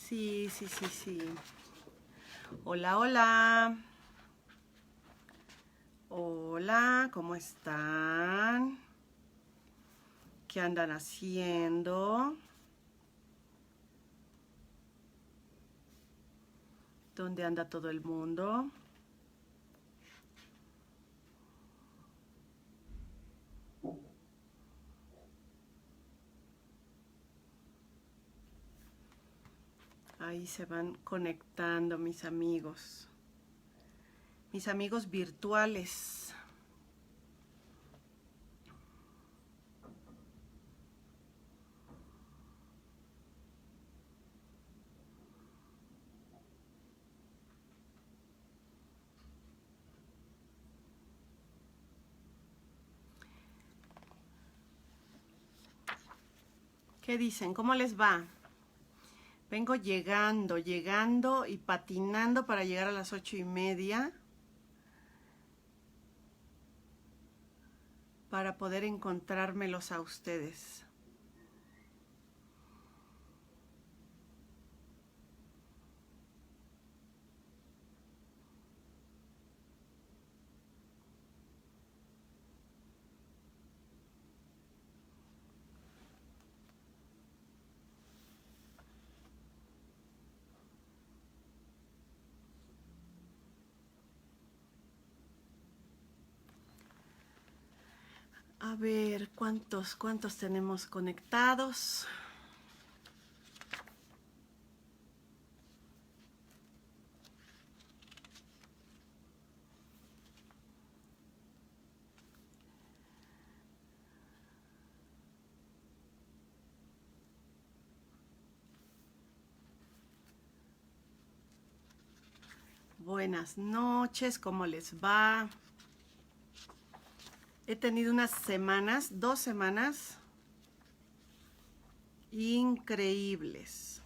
Sí, sí, sí, sí. Hola, hola. Hola, ¿cómo están? ¿Qué andan haciendo? ¿Dónde anda todo el mundo? Ahí se van conectando mis amigos virtuales. ¿Qué dicen? ¿Cómo les va? Vengo llegando y patinando para llegar a las 8:30 para poder encontrármelos a ustedes. A ver, ¿cuántos tenemos conectados? Buenas noches, ¿cómo les va? He tenido unas semanas, 2 semanas increíbles,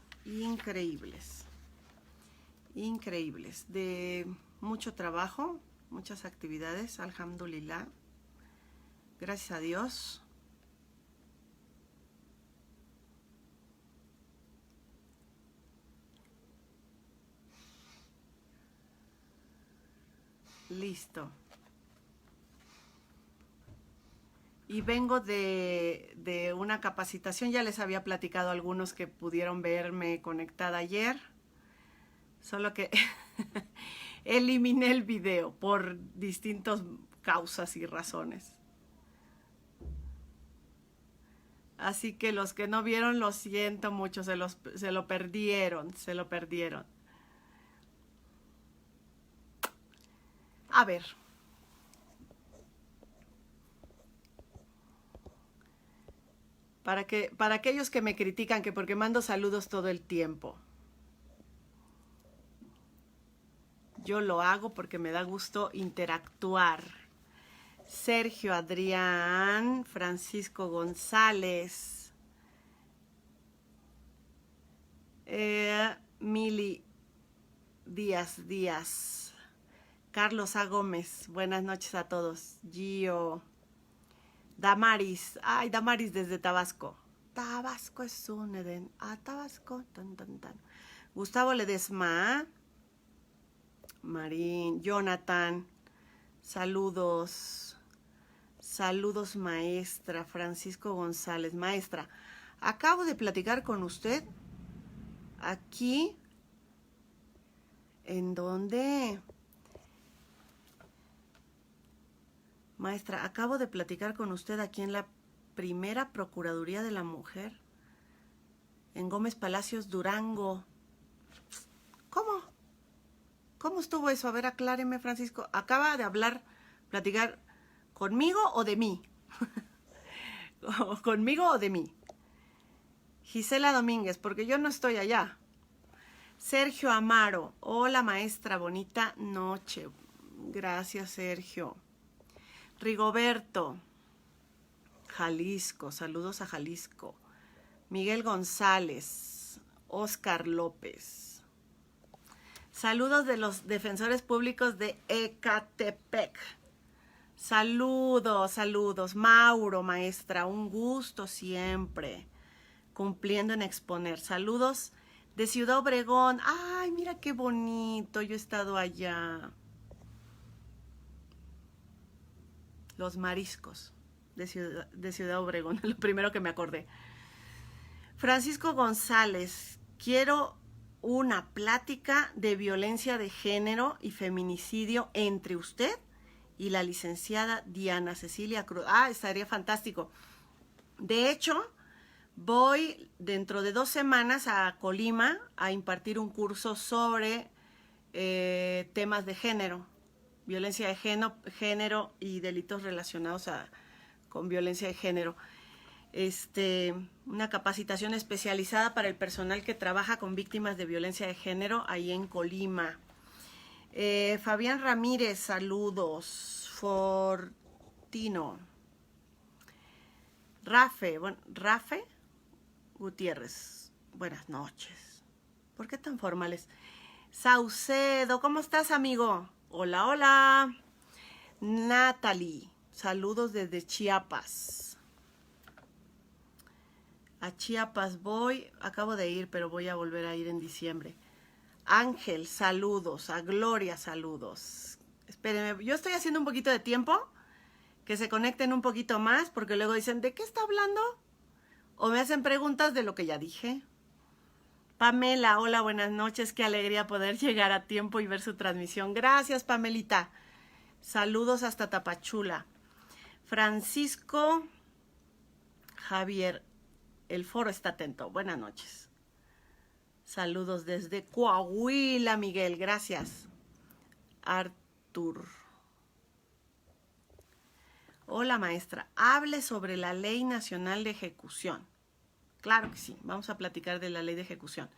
de mucho trabajo, muchas actividades, alhamdulillah, gracias a Dios. Listo. Y vengo de una capacitación, ya les había platicado a algunos que pudieron verme conectada ayer, solo que eliminé el video por distintas causas y razones. Así que los que no vieron, lo siento mucho, se lo perdieron. A ver. Para aquellos que me critican que porque mando saludos todo el tiempo. Yo lo hago porque me da gusto interactuar. Sergio Adrián, Francisco González, Mili Díaz, Carlos A. Gómez, buenas noches a todos. Gio, Damaris, ay, Damaris desde Tabasco. Tabasco es un Edén. Tabasco, tan, tan, tan. Gustavo Ledesma, Marín, Jonathan, saludos. Saludos, maestra. Francisco González, maestra. Acabo de platicar con usted aquí. ¿En dónde? Maestra, acabo de platicar con usted aquí en la Primera Procuraduría de la Mujer, en Gómez Palacios, Durango. ¿Cómo? ¿Cómo estuvo eso? A ver, acláreme, Francisco. ¿Acaba de platicar conmigo o de mí? ¿Conmigo o de mí? Gisela Domínguez, porque yo no estoy allá. Sergio Amaro, hola maestra, bonita noche. Gracias, Sergio. Rigoberto, Jalisco, saludos a Jalisco. Miguel González, Oscar López. Saludos de los defensores públicos de Ecatepec. Saludos. Mauro, maestra, un gusto siempre. Cumpliendo en exponer. Saludos De Ciudad Obregón. Ay, mira qué bonito. Yo he estado allá. Los mariscos de Ciudad Obregón. Lo primero que me acordé. Francisco González. Quiero una plática de violencia de género y feminicidio entre usted y la licenciada Diana Cecilia Cruz. Ah, estaría fantástico. De hecho, voy dentro de 2 semanas a Colima a impartir un curso sobre temas de género, violencia de género y delitos relacionados con violencia de género. Una capacitación especializada para el personal que trabaja con víctimas de violencia de género ahí en Colima. Fabián Ramírez, saludos. Fortino. Rafe Gutiérrez, buenas noches. ¿Por qué tan formales? Saucedo, ¿cómo estás, amigo? Hola, hola. Natalie, saludos desde Chiapas. A Chiapas voy, acabo de ir, pero voy a volver a ir en diciembre. Ángel, saludos. A Gloria, saludos. Espérenme, yo estoy haciendo un poquito de tiempo, que se conecten un poquito más, porque luego dicen, ¿de qué está hablando? O me hacen preguntas de lo que ya dije. Pamela, hola, buenas noches. Qué alegría poder llegar a tiempo y ver su transmisión. Gracias, Pamelita. Saludos hasta Tapachula. Francisco Javier, el foro está atento. Buenas noches. Saludos desde Coahuila, Miguel. Gracias. Artur. Hola, maestra. Hable sobre la Ley Nacional de Ejecución. Claro que sí. Vamos a platicar de la Ley de Ejecución.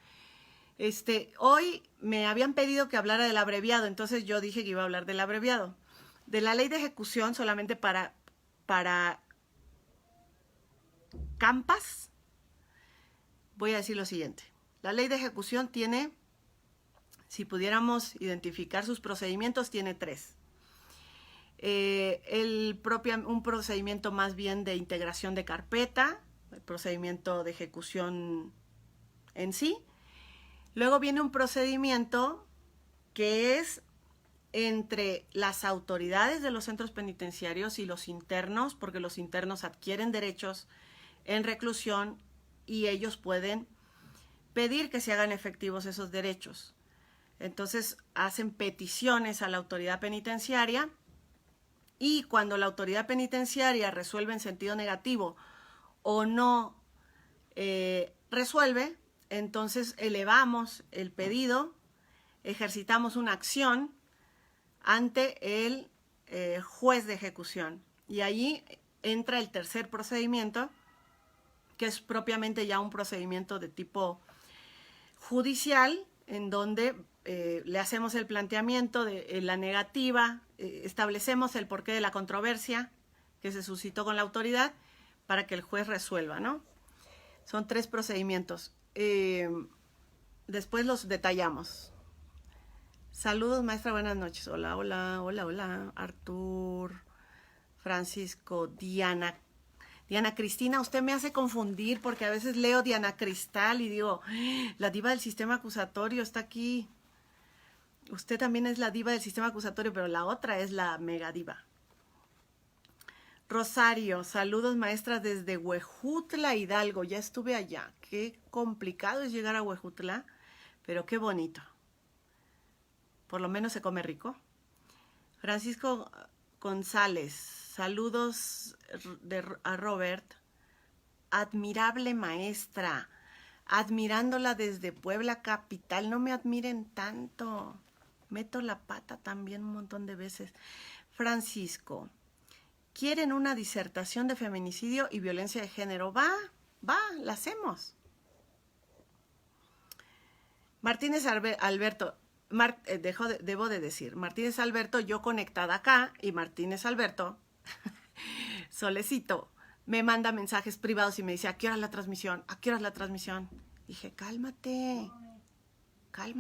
Hoy me habían pedido que hablara del abreviado, entonces yo dije que iba a hablar del abreviado. De la Ley de Ejecución solamente para Campas, voy a decir lo siguiente. La Ley de Ejecución tiene, si pudiéramos identificar sus procedimientos, tiene 3. Un procedimiento más bien de integración de carpeta, el procedimiento de ejecución en sí. Luego viene un procedimiento que es entre las autoridades de los centros penitenciarios y los internos, porque los internos adquieren derechos en reclusión y ellos pueden pedir que se hagan efectivos esos derechos. Entonces hacen peticiones a la autoridad penitenciaria y cuando la autoridad penitenciaria resuelve en sentido negativo o no resuelve, entonces elevamos el pedido, ejercitamos una acción ante el juez de ejecución. Y allí entra el tercer procedimiento, que es propiamente ya un procedimiento de tipo judicial, en donde le hacemos el planteamiento de la negativa, establecemos el porqué de la controversia que se suscitó con la autoridad para que el juez resuelva, ¿no? Son 3 procedimientos. Después los detallamos. Saludos, maestra, buenas noches. Hola, hola, hola, hola. Artur, Francisco, Diana Cristina, usted me hace confundir porque a veces leo Diana Cristal y digo, la diva del sistema acusatorio está aquí. Usted también es la diva del sistema acusatorio, pero la otra es la mega diva. Rosario, saludos, maestra, desde Huejutla, Hidalgo. Ya estuve allá. Qué complicado es llegar a Huejutla, pero qué bonito. Por lo menos se come rico. Francisco González, saludos a Robert. Admirable maestra, admirándola desde Puebla capital. No me admiren tanto. Meto la pata también un montón de veces. Francisco, ¿quieren una disertación de feminicidio y violencia de género? Va, la hacemos. Martínez Alberto, debo de decir, Martínez Alberto, yo conectada acá, y Martínez Alberto, Solecito, me manda mensajes privados y me dice, ¿a qué hora es la transmisión? ¿A qué hora es la transmisión? Dije, cálmate. Ay,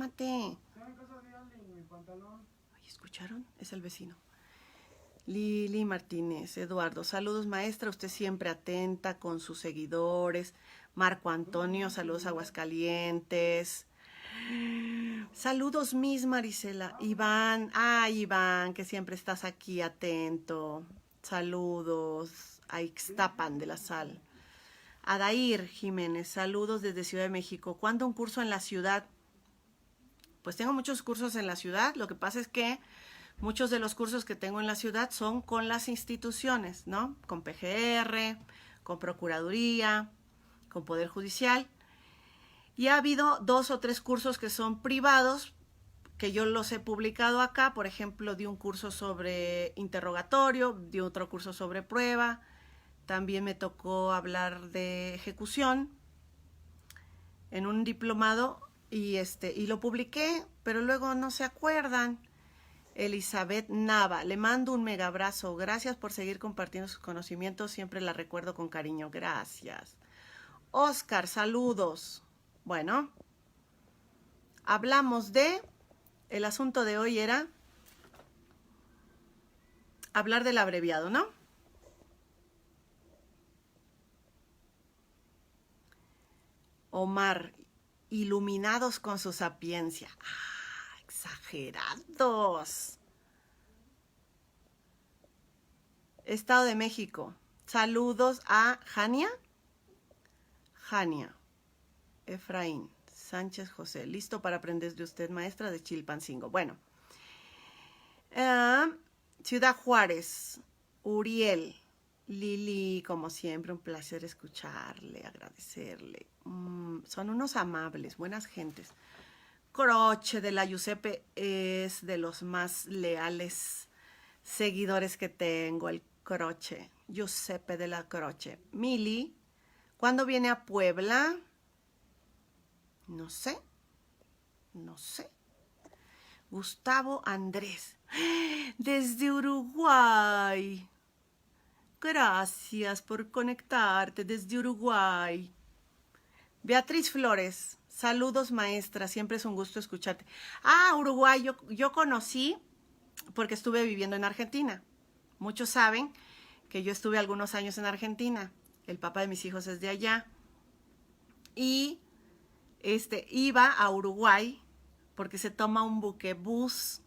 ¿escucharon? Es el vecino. Lili Martínez, Eduardo, saludos maestra, usted siempre atenta con sus seguidores. Marco Antonio, saludos Aguascalientes. Saludos, Miss Marisela. Iván, Iván, que siempre estás aquí atento. Saludos a Ixtapan de la Sal. Adair Jiménez, saludos desde Ciudad de México. ¿Cuándo un curso en la ciudad? Pues tengo muchos cursos en la ciudad. Lo que pasa es que muchos de los cursos que tengo en la ciudad son con las instituciones, ¿no? Con PGR, con Procuraduría, con Poder Judicial. Y ha habido 2 o 3 cursos que son privados, que yo los he publicado acá. Por ejemplo, di un curso sobre interrogatorio, di otro curso sobre prueba. También me tocó hablar de ejecución en un diplomado y lo publiqué, pero luego no se acuerdan. Elizabeth Nava, le mando un mega abrazo. Gracias por seguir compartiendo sus conocimientos. Siempre la recuerdo con cariño. Gracias. Oscar, saludos. Bueno, hablamos de... El asunto de hoy era hablar del abreviado, ¿no? Omar, iluminados con su sapiencia. ¡Ah, exagerados! Estado de México. Saludos a Jania. Jania. Efraín. Sánchez José. Listo para aprender de usted, maestra de Chilpancingo. Bueno. Ciudad Juárez. Uriel. Lili, como siempre, un placer escucharle, agradecerle. Son unos amables, buenas gentes. Croce de la Giuseppe es de los más leales seguidores que tengo, el Croce. Giuseppe de la Croce. Mili, ¿cuándo viene a Puebla? No sé. Gustavo Andrés, desde Uruguay. Gracias por conectarte desde Uruguay. Beatriz Flores, saludos maestra, siempre es un gusto escucharte. Uruguay, yo conocí porque estuve viviendo en Argentina. Muchos saben que yo estuve algunos años en Argentina. El papá de mis hijos es de allá. Y iba a Uruguay porque se toma un buquebús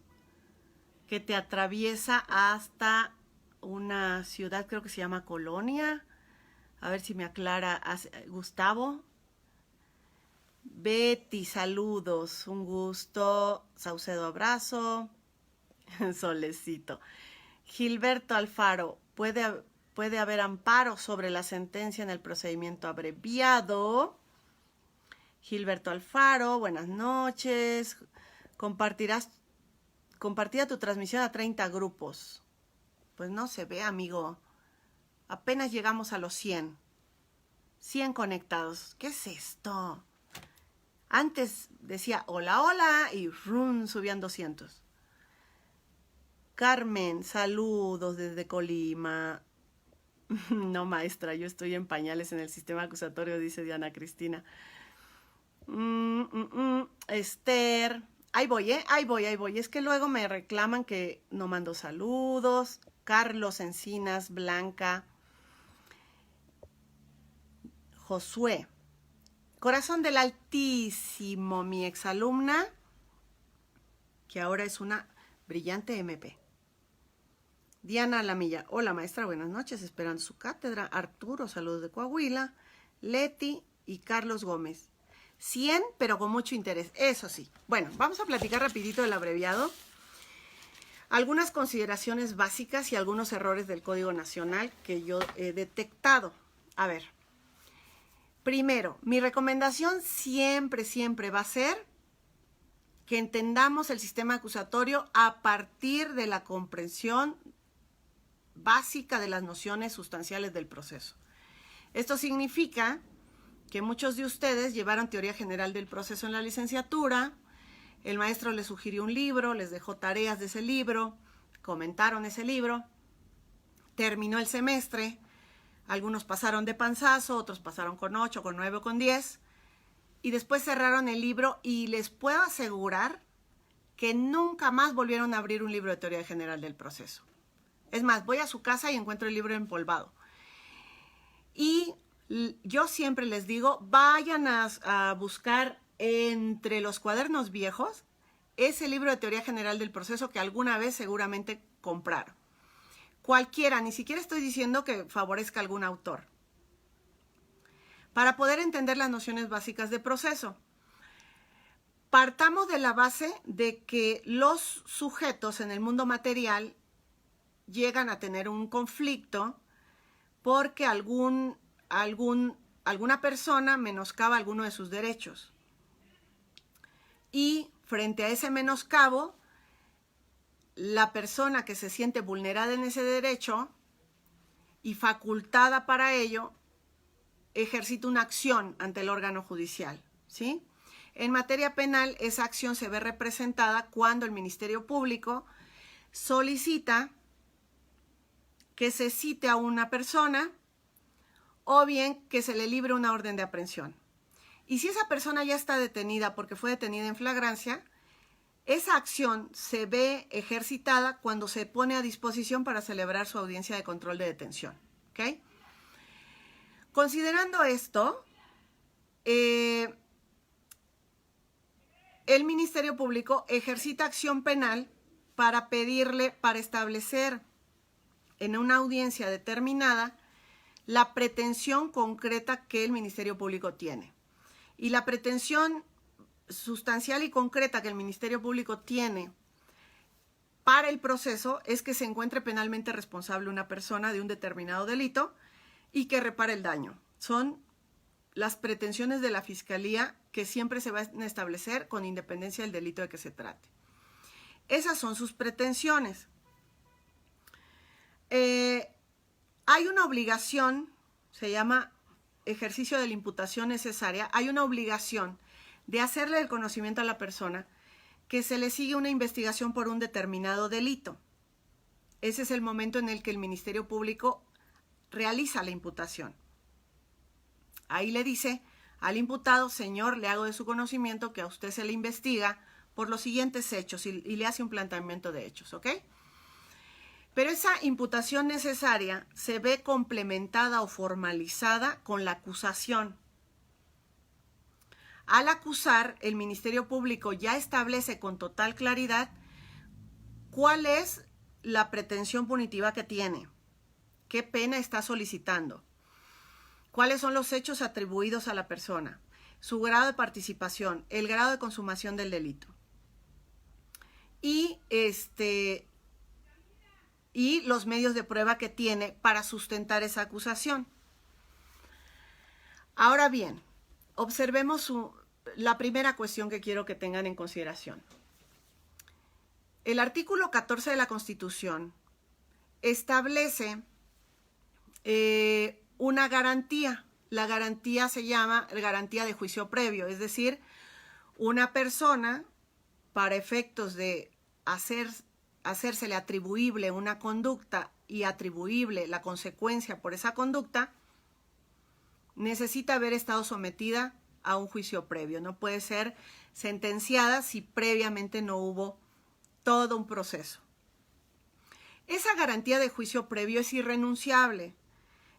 que te atraviesa hasta una ciudad, creo que se llama Colonia. A ver si me aclara Gustavo. Betty, saludos, un gusto. Saucedo, abrazo. Solecito. Gilberto Alfaro, puede haber amparo sobre la sentencia en el procedimiento abreviado. Gilberto Alfaro, buenas noches. Compartida tu transmisión a 30 grupos. Pues no se ve, amigo. Apenas llegamos a los 100. 100 conectados. ¿Qué es esto? Antes decía hola, hola y subían 200. Carmen, saludos desde Colima. No, maestra, yo estoy en pañales en el sistema acusatorio, dice Diana Cristina. Esther, ahí voy. Es que luego me reclaman que no mando saludos. Carlos Encinas, Blanca, Josué. Corazón del Altísimo, mi exalumna, que ahora es una brillante MP. Diana Lamilla, hola maestra, buenas noches, esperando su cátedra. Arturo, saludos de Coahuila. Leti y Carlos Gómez. 100, pero con mucho interés, eso sí. Bueno, vamos a platicar rapidito del abreviado. Algunas consideraciones básicas y algunos errores del Código Nacional que yo he detectado. A ver, primero, mi recomendación siempre va a ser que entendamos el sistema acusatorio a partir de la comprensión básica de las nociones sustanciales del proceso. Esto significa que muchos de ustedes llevaron teoría general del proceso en la licenciatura, el maestro les sugirió un libro, les dejó tareas de ese libro, comentaron ese libro, terminó el semestre, algunos pasaron de panzazo, otros pasaron con 8, con 9 o con 10, y después cerraron el libro y les puedo asegurar que nunca más volvieron a abrir un libro de teoría general del proceso. Es más, voy a su casa y encuentro el libro empolvado. Y yo siempre les digo, vayan a buscar entre los cuadernos viejos ese libro de teoría general del proceso que alguna vez seguramente compraron. Cualquiera, ni siquiera estoy diciendo que favorezca a algún autor. Para poder entender las nociones básicas de proceso, partamos de la base de que los sujetos en el mundo material llegan a tener un conflicto porque alguna persona menoscaba alguno de sus derechos. Y frente a ese menoscabo, la persona que se siente vulnerada en ese derecho y facultada para ello, ejercita una acción ante el órgano judicial, ¿sí? En materia penal, esa acción se ve representada cuando el Ministerio Público solicita que se cite a una persona o bien que se le libre una orden de aprehensión. Y si esa persona ya está detenida porque fue detenida en flagrancia, esa acción se ve ejercitada cuando se pone a disposición para celebrar su audiencia de control de detención, ¿ok? Considerando esto, el Ministerio Público ejercita acción penal para establecer en una audiencia determinada la pretensión concreta que el Ministerio Público tiene. Y la pretensión sustancial y concreta que el Ministerio Público tiene para el proceso es que se encuentre penalmente responsable una persona de un determinado delito y que repare el daño. Son las pretensiones de la Fiscalía que siempre se van a establecer con independencia del delito de que se trate. Esas son sus pretensiones. Hay una obligación, se llama ejercicio de la imputación necesaria, hay una obligación de hacerle el conocimiento a la persona que se le sigue una investigación por un determinado delito. Ese es el momento en el que el Ministerio Público realiza la imputación. Ahí le dice al imputado: señor, le hago de su conocimiento que a usted se le investiga por los siguientes hechos y le hace un planteamiento de hechos, ¿ok? Pero esa imputación necesaria se ve complementada o formalizada con la acusación. Al acusar, el Ministerio Público ya establece con total claridad cuál es la pretensión punitiva que tiene, qué pena está solicitando, cuáles son los hechos atribuidos a la persona, su grado de participación, el grado de consumación del delito. Y los medios de prueba que tiene para sustentar esa acusación. Ahora bien, observemos la primera cuestión que quiero que tengan en consideración. El artículo 14 de la Constitución establece una garantía. La garantía se llama garantía de juicio previo, es decir, una persona, para efectos de hacérsele atribuible una conducta y atribuible la consecuencia por esa conducta, necesita haber estado sometida a un juicio previo. No puede ser sentenciada si previamente no hubo todo un proceso. Esa garantía de juicio previo es irrenunciable.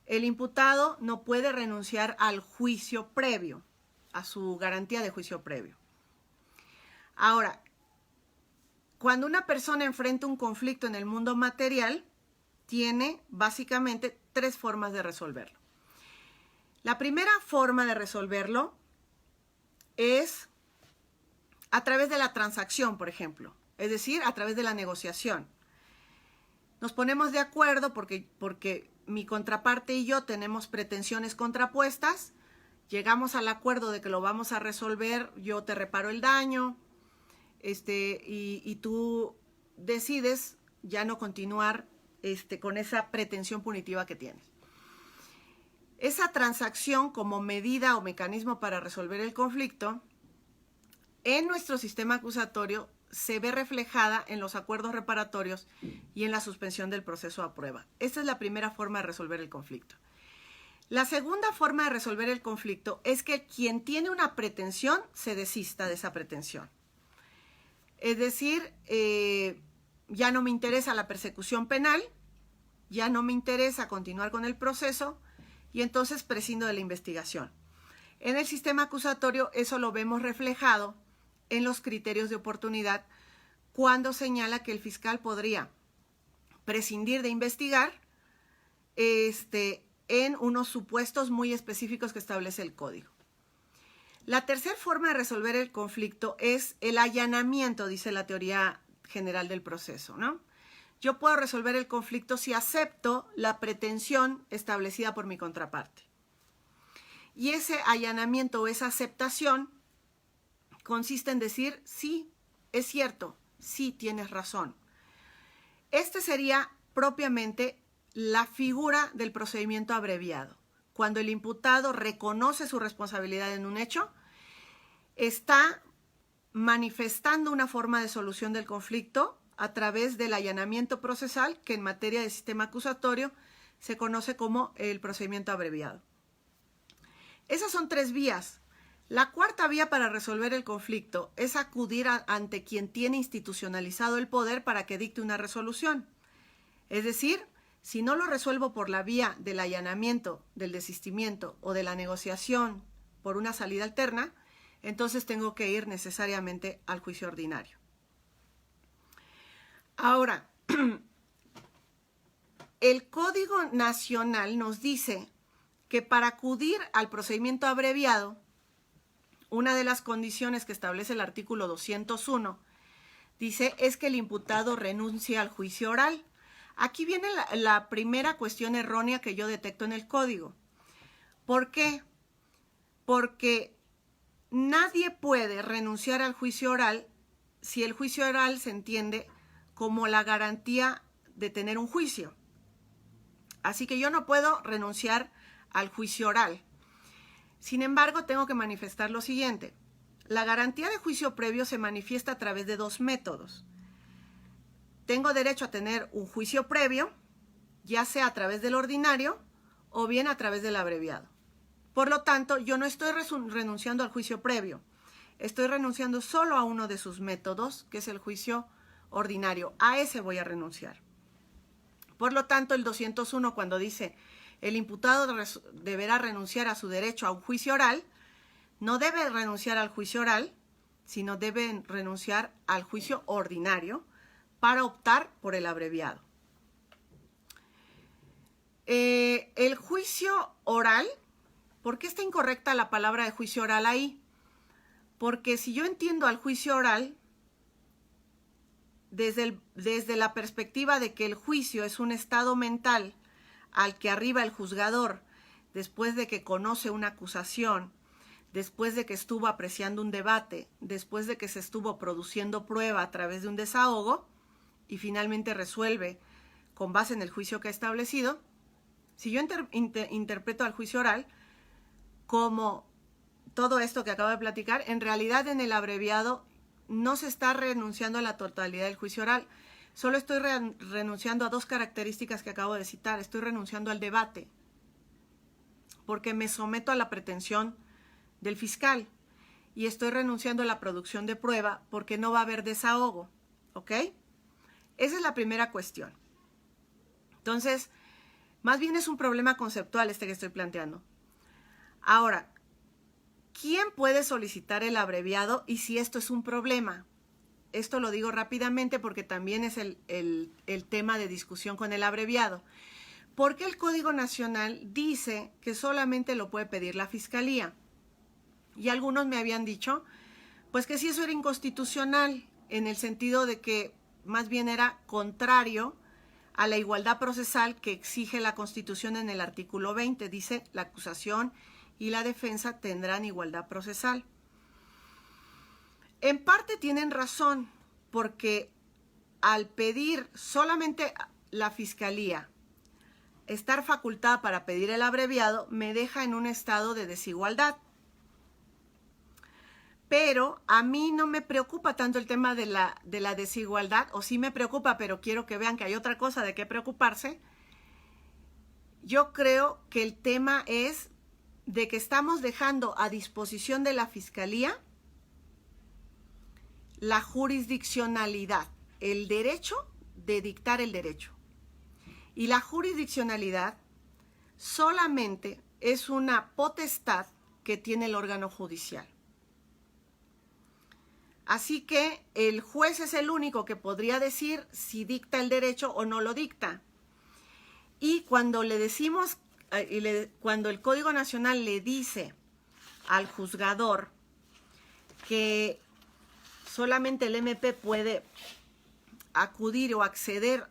El imputado no puede renunciar al juicio previo, a su garantía de juicio previo. Ahora, cuando una persona enfrenta un conflicto en el mundo material, tiene básicamente tres formas de resolverlo. La primera forma de resolverlo es a través de la transacción, por ejemplo, es decir, a través de la negociación. Nos ponemos de acuerdo porque mi contraparte y yo tenemos pretensiones contrapuestas, llegamos al acuerdo de que lo vamos a resolver, yo te reparo el daño, y tú decides ya no continuar con esa pretensión punitiva que tienes. Esa transacción como medida o mecanismo para resolver el conflicto, en nuestro sistema acusatorio se ve reflejada en los acuerdos reparatorios y en la suspensión del proceso a prueba. Esta es la primera forma de resolver el conflicto. La segunda forma de resolver el conflicto es que quien tiene una pretensión se desista de esa pretensión. Es decir, ya no me interesa la persecución penal, ya no me interesa continuar con el proceso y entonces prescindo de la investigación. En el sistema acusatorio eso lo vemos reflejado en los criterios de oportunidad cuando señala que el fiscal podría prescindir de investigar en unos supuestos muy específicos que establece el código. La tercera forma de resolver el conflicto es el allanamiento, dice la teoría general del proceso, ¿no? Yo puedo resolver el conflicto si acepto la pretensión establecida por mi contraparte. Y ese allanamiento o esa aceptación consiste en decir, sí, es cierto, sí, tienes razón. Este sería propiamente la figura del procedimiento abreviado. Cuando el imputado reconoce su responsabilidad en un hecho, está manifestando una forma de solución del conflicto a través del allanamiento procesal, que en materia de sistema acusatorio se conoce como el procedimiento abreviado. Esas son 3 vías. La cuarta vía para resolver el conflicto es acudir ante quien tiene institucionalizado el poder para que dicte una resolución. Es decir, si no lo resuelvo por la vía del allanamiento, del desistimiento o de la negociación por una salida alterna, entonces tengo que ir necesariamente al juicio ordinario. Ahora, el Código Nacional nos dice que para acudir al procedimiento abreviado, una de las condiciones que establece el artículo 201 dice es que el imputado renuncie al juicio oral. Aquí viene la primera cuestión errónea que yo detecto en el código. ¿Por qué? Porque nadie puede renunciar al juicio oral si el juicio oral se entiende como la garantía de tener un juicio. Así que yo no puedo renunciar al juicio oral. Sin embargo, tengo que manifestar lo siguiente. La garantía de juicio previo se manifiesta a través de 2 métodos. Tengo derecho a tener un juicio previo, ya sea a través del ordinario o bien a través del abreviado. Por lo tanto, yo no estoy renunciando al juicio previo. Estoy renunciando solo a uno de sus métodos, que es el juicio ordinario. A ese voy a renunciar. Por lo tanto, el 201, cuando dice el imputado deberá renunciar a su derecho a un juicio oral, no debe renunciar al juicio oral, sino debe renunciar al juicio ordinario para optar por el abreviado. El juicio oral, ¿por qué está incorrecta la palabra de juicio oral ahí? Porque si yo entiendo al juicio oral desde la perspectiva de que el juicio es un estado mental al que arriba el juzgador después de que conoce una acusación, después de que estuvo apreciando un debate, después de que se estuvo produciendo prueba a través de un desahogo y finalmente resuelve con base en el juicio que ha establecido, si yo interpreto al juicio oral como todo esto que acabo de platicar, en realidad en el abreviado no se está renunciando a la totalidad del juicio oral. Solo estoy renunciando a 2 características que acabo de citar. Estoy renunciando al debate, porque me someto a la pretensión del fiscal. Y estoy renunciando a la producción de prueba, porque no va a haber desahogo. ¿Ok? Esa es la primera cuestión. Entonces, más bien es un problema conceptual que estoy planteando. Ahora, ¿quién puede solicitar el abreviado y si esto es un problema? Esto lo digo rápidamente porque también es el tema de discusión con el abreviado. Porque el Código Nacional dice que solamente lo puede pedir la Fiscalía. Y algunos me habían dicho, pues que si eso era inconstitucional, en el sentido de que más bien era contrario a la igualdad procesal que exige la Constitución en el artículo 20. Dice, la acusación y la defensa tendrán igualdad procesal. En parte tienen razón, porque al pedir solamente la Fiscalía estar facultada para pedir el abreviado, me deja en un estado de desigualdad. Pero a mí no me preocupa tanto el tema de la desigualdad, o sí me preocupa, pero quiero que vean que hay otra cosa de qué preocuparse. Yo creo que el tema es de que estamos dejando a disposición de la Fiscalía la jurisdiccionalidad, el derecho de dictar el derecho. Y la jurisdiccionalidad solamente es una potestad que tiene el órgano judicial. Así que el juez es el único que podría decir si dicta el derecho o no lo dicta. Y cuando le decimos, cuando el Código Nacional le dice al juzgador que solamente el MP puede acudir o acceder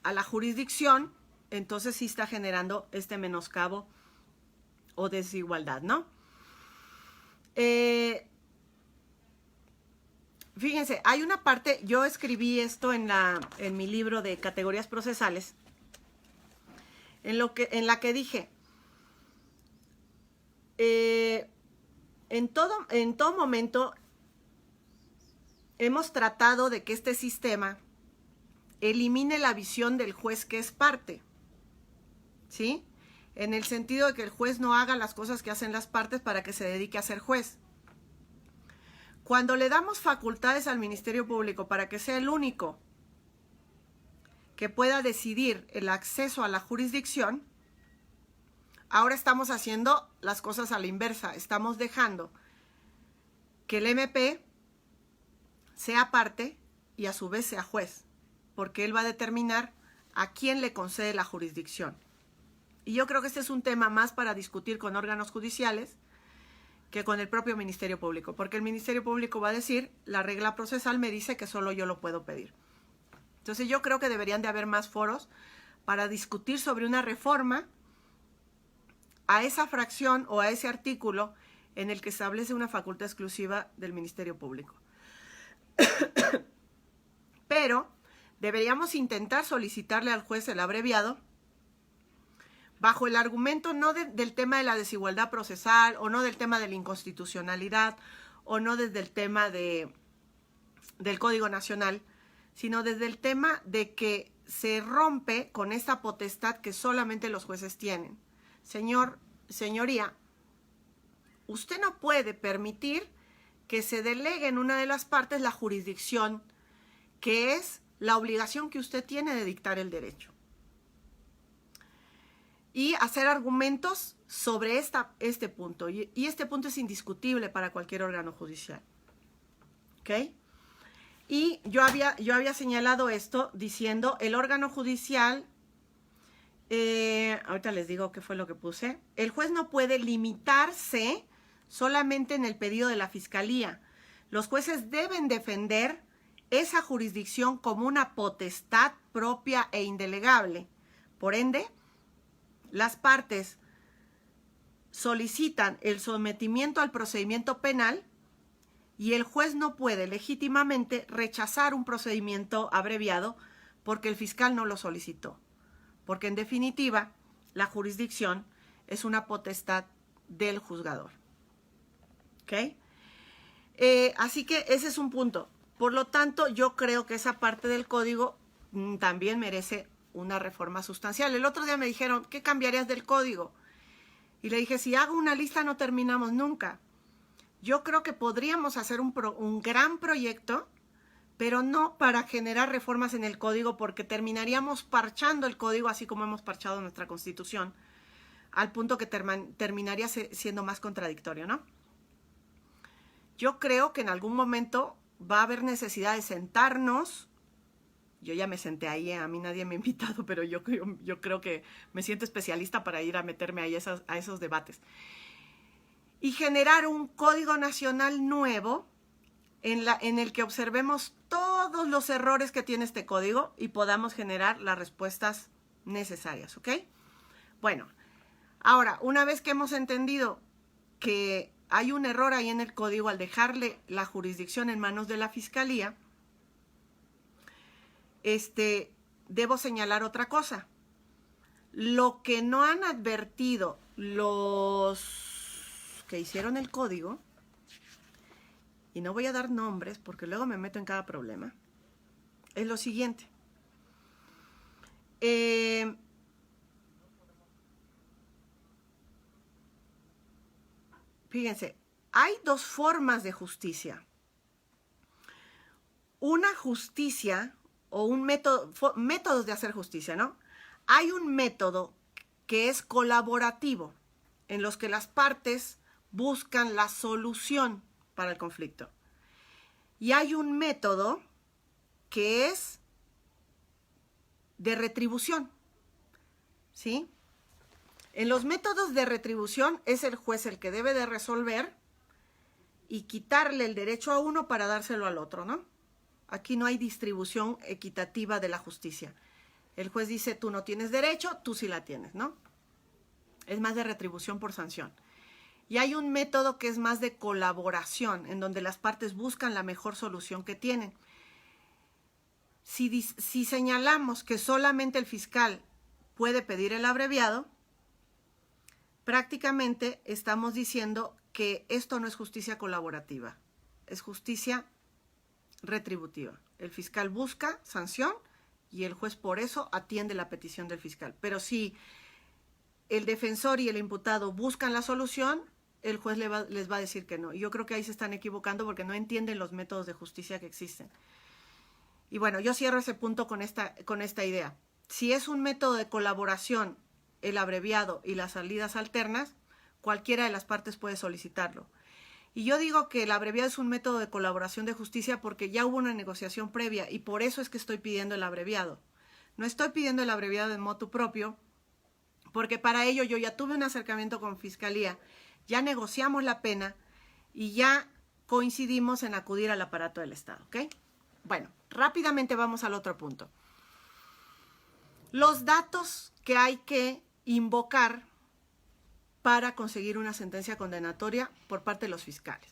a la jurisdicción, entonces sí está generando este menoscabo o desigualdad, ¿no? Fíjense, hay una parte, yo escribí esto en mi libro de categorías procesales, en la que dije, en todo momento hemos tratado de que este sistema elimine la visión del juez que es parte, ¿sí? En el sentido de que el juez no haga las cosas que hacen las partes para que se dedique a ser juez. Cuando le damos facultades al Ministerio Público para que sea el único que pueda decidir el acceso a la jurisdicción, ahora estamos haciendo las cosas a la inversa. Estamos dejando que el MP sea parte y a su vez sea juez, porque él va a determinar a quién le concede la jurisdicción. Y yo creo que este es un tema más para discutir con órganos judiciales que con el propio Ministerio Público, porque el Ministerio Público va a decir, la regla procesal me dice que solo yo lo puedo pedir. Entonces yo creo que deberían de haber más foros para discutir sobre una reforma a esa fracción o a ese artículo en el que establece una facultad exclusiva del Ministerio Público. Pero deberíamos intentar solicitarle al juez el abreviado bajo el argumento no del tema de la desigualdad procesal, o no del tema de la inconstitucionalidad, o no desde el tema del Código Nacional, sino desde el tema de que se rompe con esta potestad que solamente los jueces tienen. Señoría, usted no puede permitir que se delegue en una de las partes la jurisdicción, que es la obligación que usted tiene de dictar el derecho. Y hacer argumentos sobre este punto. Y este punto es indiscutible para cualquier órgano judicial. ¿Ok? Y yo había señalado esto diciendo, el órgano judicial, ahorita les digo qué fue lo que puse, el juez no puede limitarse solamente en el pedido de la Fiscalía. Los jueces deben defender esa jurisdicción como una potestad propia e indelegable. Por ende, las partes solicitan el sometimiento al procedimiento penal y el juez no puede legítimamente rechazar un procedimiento abreviado porque el fiscal no lo solicitó. Porque en definitiva, la jurisdicción es una potestad del juzgador. ¿Ok? Así que ese es un punto. Por lo tanto, yo creo que esa parte del código también merece una reforma sustancial. El otro día me dijeron, ¿qué cambiarías del código? Y le dije, si hago una lista no terminamos nunca. Yo creo que podríamos hacer un gran proyecto, pero no para generar reformas en el código, porque terminaríamos parchando el código así como hemos parchado nuestra Constitución, al punto que terminaría siendo más contradictorio, ¿no? Yo creo que en algún momento va a haber necesidad de sentarnos. Yo ya me senté ahí, a mí nadie me ha invitado, pero yo creo que me siento especialista para ir a meterme ahí a esos debates. Y generar un código nacional nuevo en el que observemos todos los errores que tiene este código y podamos generar las respuestas necesarias, ¿ok? Bueno, ahora, una vez que hemos entendido que hay un error ahí en el código al dejarle la jurisdicción en manos de la Fiscalía, debo señalar otra cosa. Lo que no han advertido los que hicieron el código, y no voy a dar nombres porque luego me meto en cada problema, es lo siguiente. Fíjense, hay dos formas de justicia. Una justicia o un método, métodos de hacer justicia, ¿no? Hay un método que es colaborativo, en los que las partes buscan la solución para el conflicto. Y hay un método que es de retribución, ¿sí? En los métodos de retribución es el juez el que debe de resolver y quitarle el derecho a uno para dárselo al otro, ¿no? Aquí no hay distribución equitativa de la justicia. El juez dice, tú no tienes derecho, tú sí la tienes, ¿no? Es más de retribución por sanción. Y hay un método que es más de colaboración, en donde las partes buscan la mejor solución que tienen. Si señalamos que solamente el fiscal puede pedir el abreviado, prácticamente estamos diciendo que esto no es justicia colaborativa, es justicia retributiva. El fiscal busca sanción y el juez por eso atiende la petición del fiscal. Pero si el defensor y el imputado buscan la solución, el juez les va a decir que no. Y yo creo que ahí se están equivocando porque no entienden los métodos de justicia que existen. Y bueno, yo cierro ese punto con esta idea. Si es un método de colaboración, el abreviado y las salidas alternas, cualquiera de las partes puede solicitarlo. Y yo digo que el abreviado es un método de colaboración de justicia porque ya hubo una negociación previa y por eso es que estoy pidiendo el abreviado. No estoy pidiendo el abreviado de motu propio porque para ello yo ya tuve un acercamiento con Fiscalía, ya negociamos la pena y ya coincidimos en acudir al aparato del Estado, ¿ok? Bueno, rápidamente vamos al otro punto. Los datos que hay que invocar para conseguir una sentencia condenatoria por parte de los fiscales.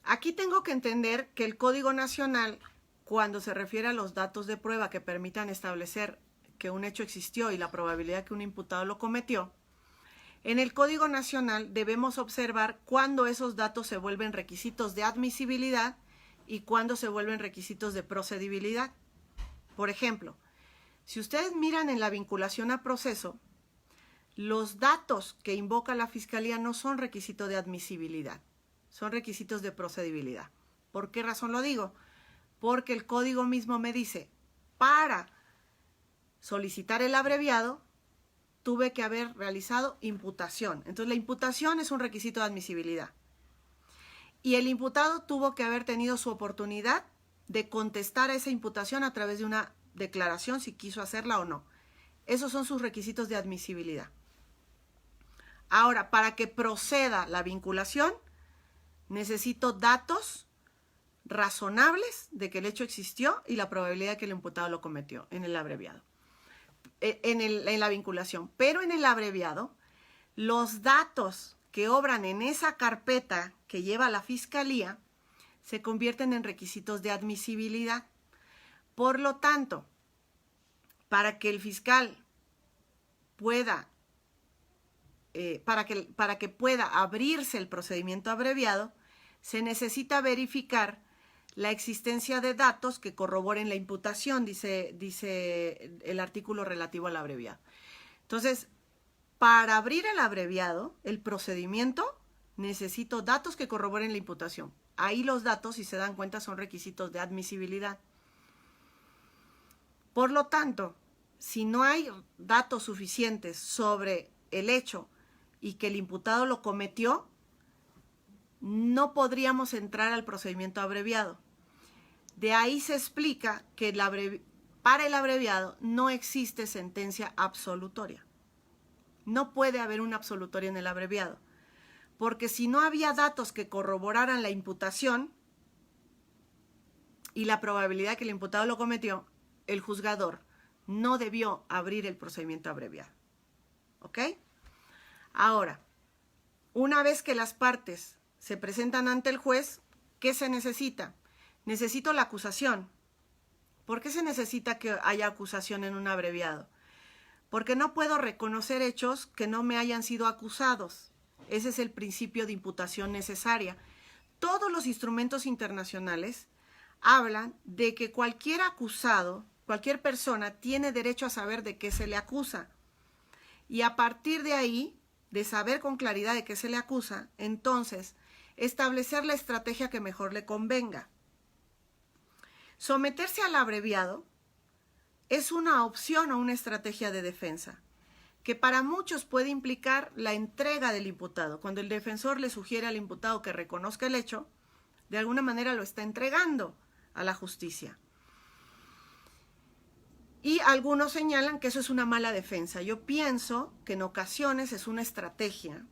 Aquí tengo que entender que el Código Nacional, cuando se refiere a los datos de prueba que permitan establecer que un hecho existió y la probabilidad que un imputado lo cometió, en el Código Nacional debemos observar cuándo esos datos se vuelven requisitos de admisibilidad y cuándo se vuelven requisitos de procedibilidad. Por ejemplo, si ustedes miran en la vinculación a proceso, los datos que invoca la Fiscalía no son requisito de admisibilidad, son requisitos de procedibilidad. ¿Por qué razón lo digo? Porque el código mismo me dice, para solicitar el abreviado, tuve que haber realizado imputación. Entonces la imputación es un requisito de admisibilidad. Y el imputado tuvo que haber tenido su oportunidad de contestar a esa imputación a través de una declaración, si quiso hacerla o no. Esos son sus requisitos de admisibilidad. Ahora, para que proceda la vinculación, necesito datos razonables de que el hecho existió y la probabilidad de que el imputado lo cometió en el abreviado, en la vinculación. Pero en el abreviado, los datos que obran en esa carpeta que lleva la Fiscalía se convierten en requisitos de admisibilidad. Por lo tanto, para que el fiscal pueda, para que pueda abrirse el procedimiento abreviado, se necesita verificar la existencia de datos que corroboren la imputación, dice el artículo relativo al abreviado. Entonces, para abrir el abreviado, el procedimiento, necesito datos que corroboren la imputación. Ahí los datos, si se dan cuenta, son requisitos de admisibilidad. Por lo tanto, si no hay datos suficientes sobre el hecho y que el imputado lo cometió, no podríamos entrar al procedimiento abreviado. De ahí se explica que para el abreviado no existe sentencia absolutoria. No puede haber una absolutoria en el abreviado, porque si no había datos que corroboraran la imputación y la probabilidad que el imputado lo cometió, el juzgador no debió abrir el procedimiento abreviado. ¿Ok? Ahora, una vez que las partes se presentan ante el juez, ¿qué se necesita? Necesito la acusación. ¿Por qué se necesita que haya acusación en un abreviado? Porque no puedo reconocer hechos que no me hayan sido acusados. Ese es el principio de imputación necesaria. Todos los instrumentos internacionales hablan de que cualquier acusado, cualquier persona tiene derecho a saber de qué se le acusa. Y a partir de ahí, de saber con claridad de qué se le acusa, entonces establecer la estrategia que mejor le convenga. Someterse al abreviado es una opción o una estrategia de defensa. que para muchos puede implicar la entrega del imputado. Cuando el defensor le sugiere al imputado que reconozca el hecho, de alguna manera lo está entregando a la justicia. Y algunos señalan que eso es una mala defensa. Yo pienso que en ocasiones es una estrategia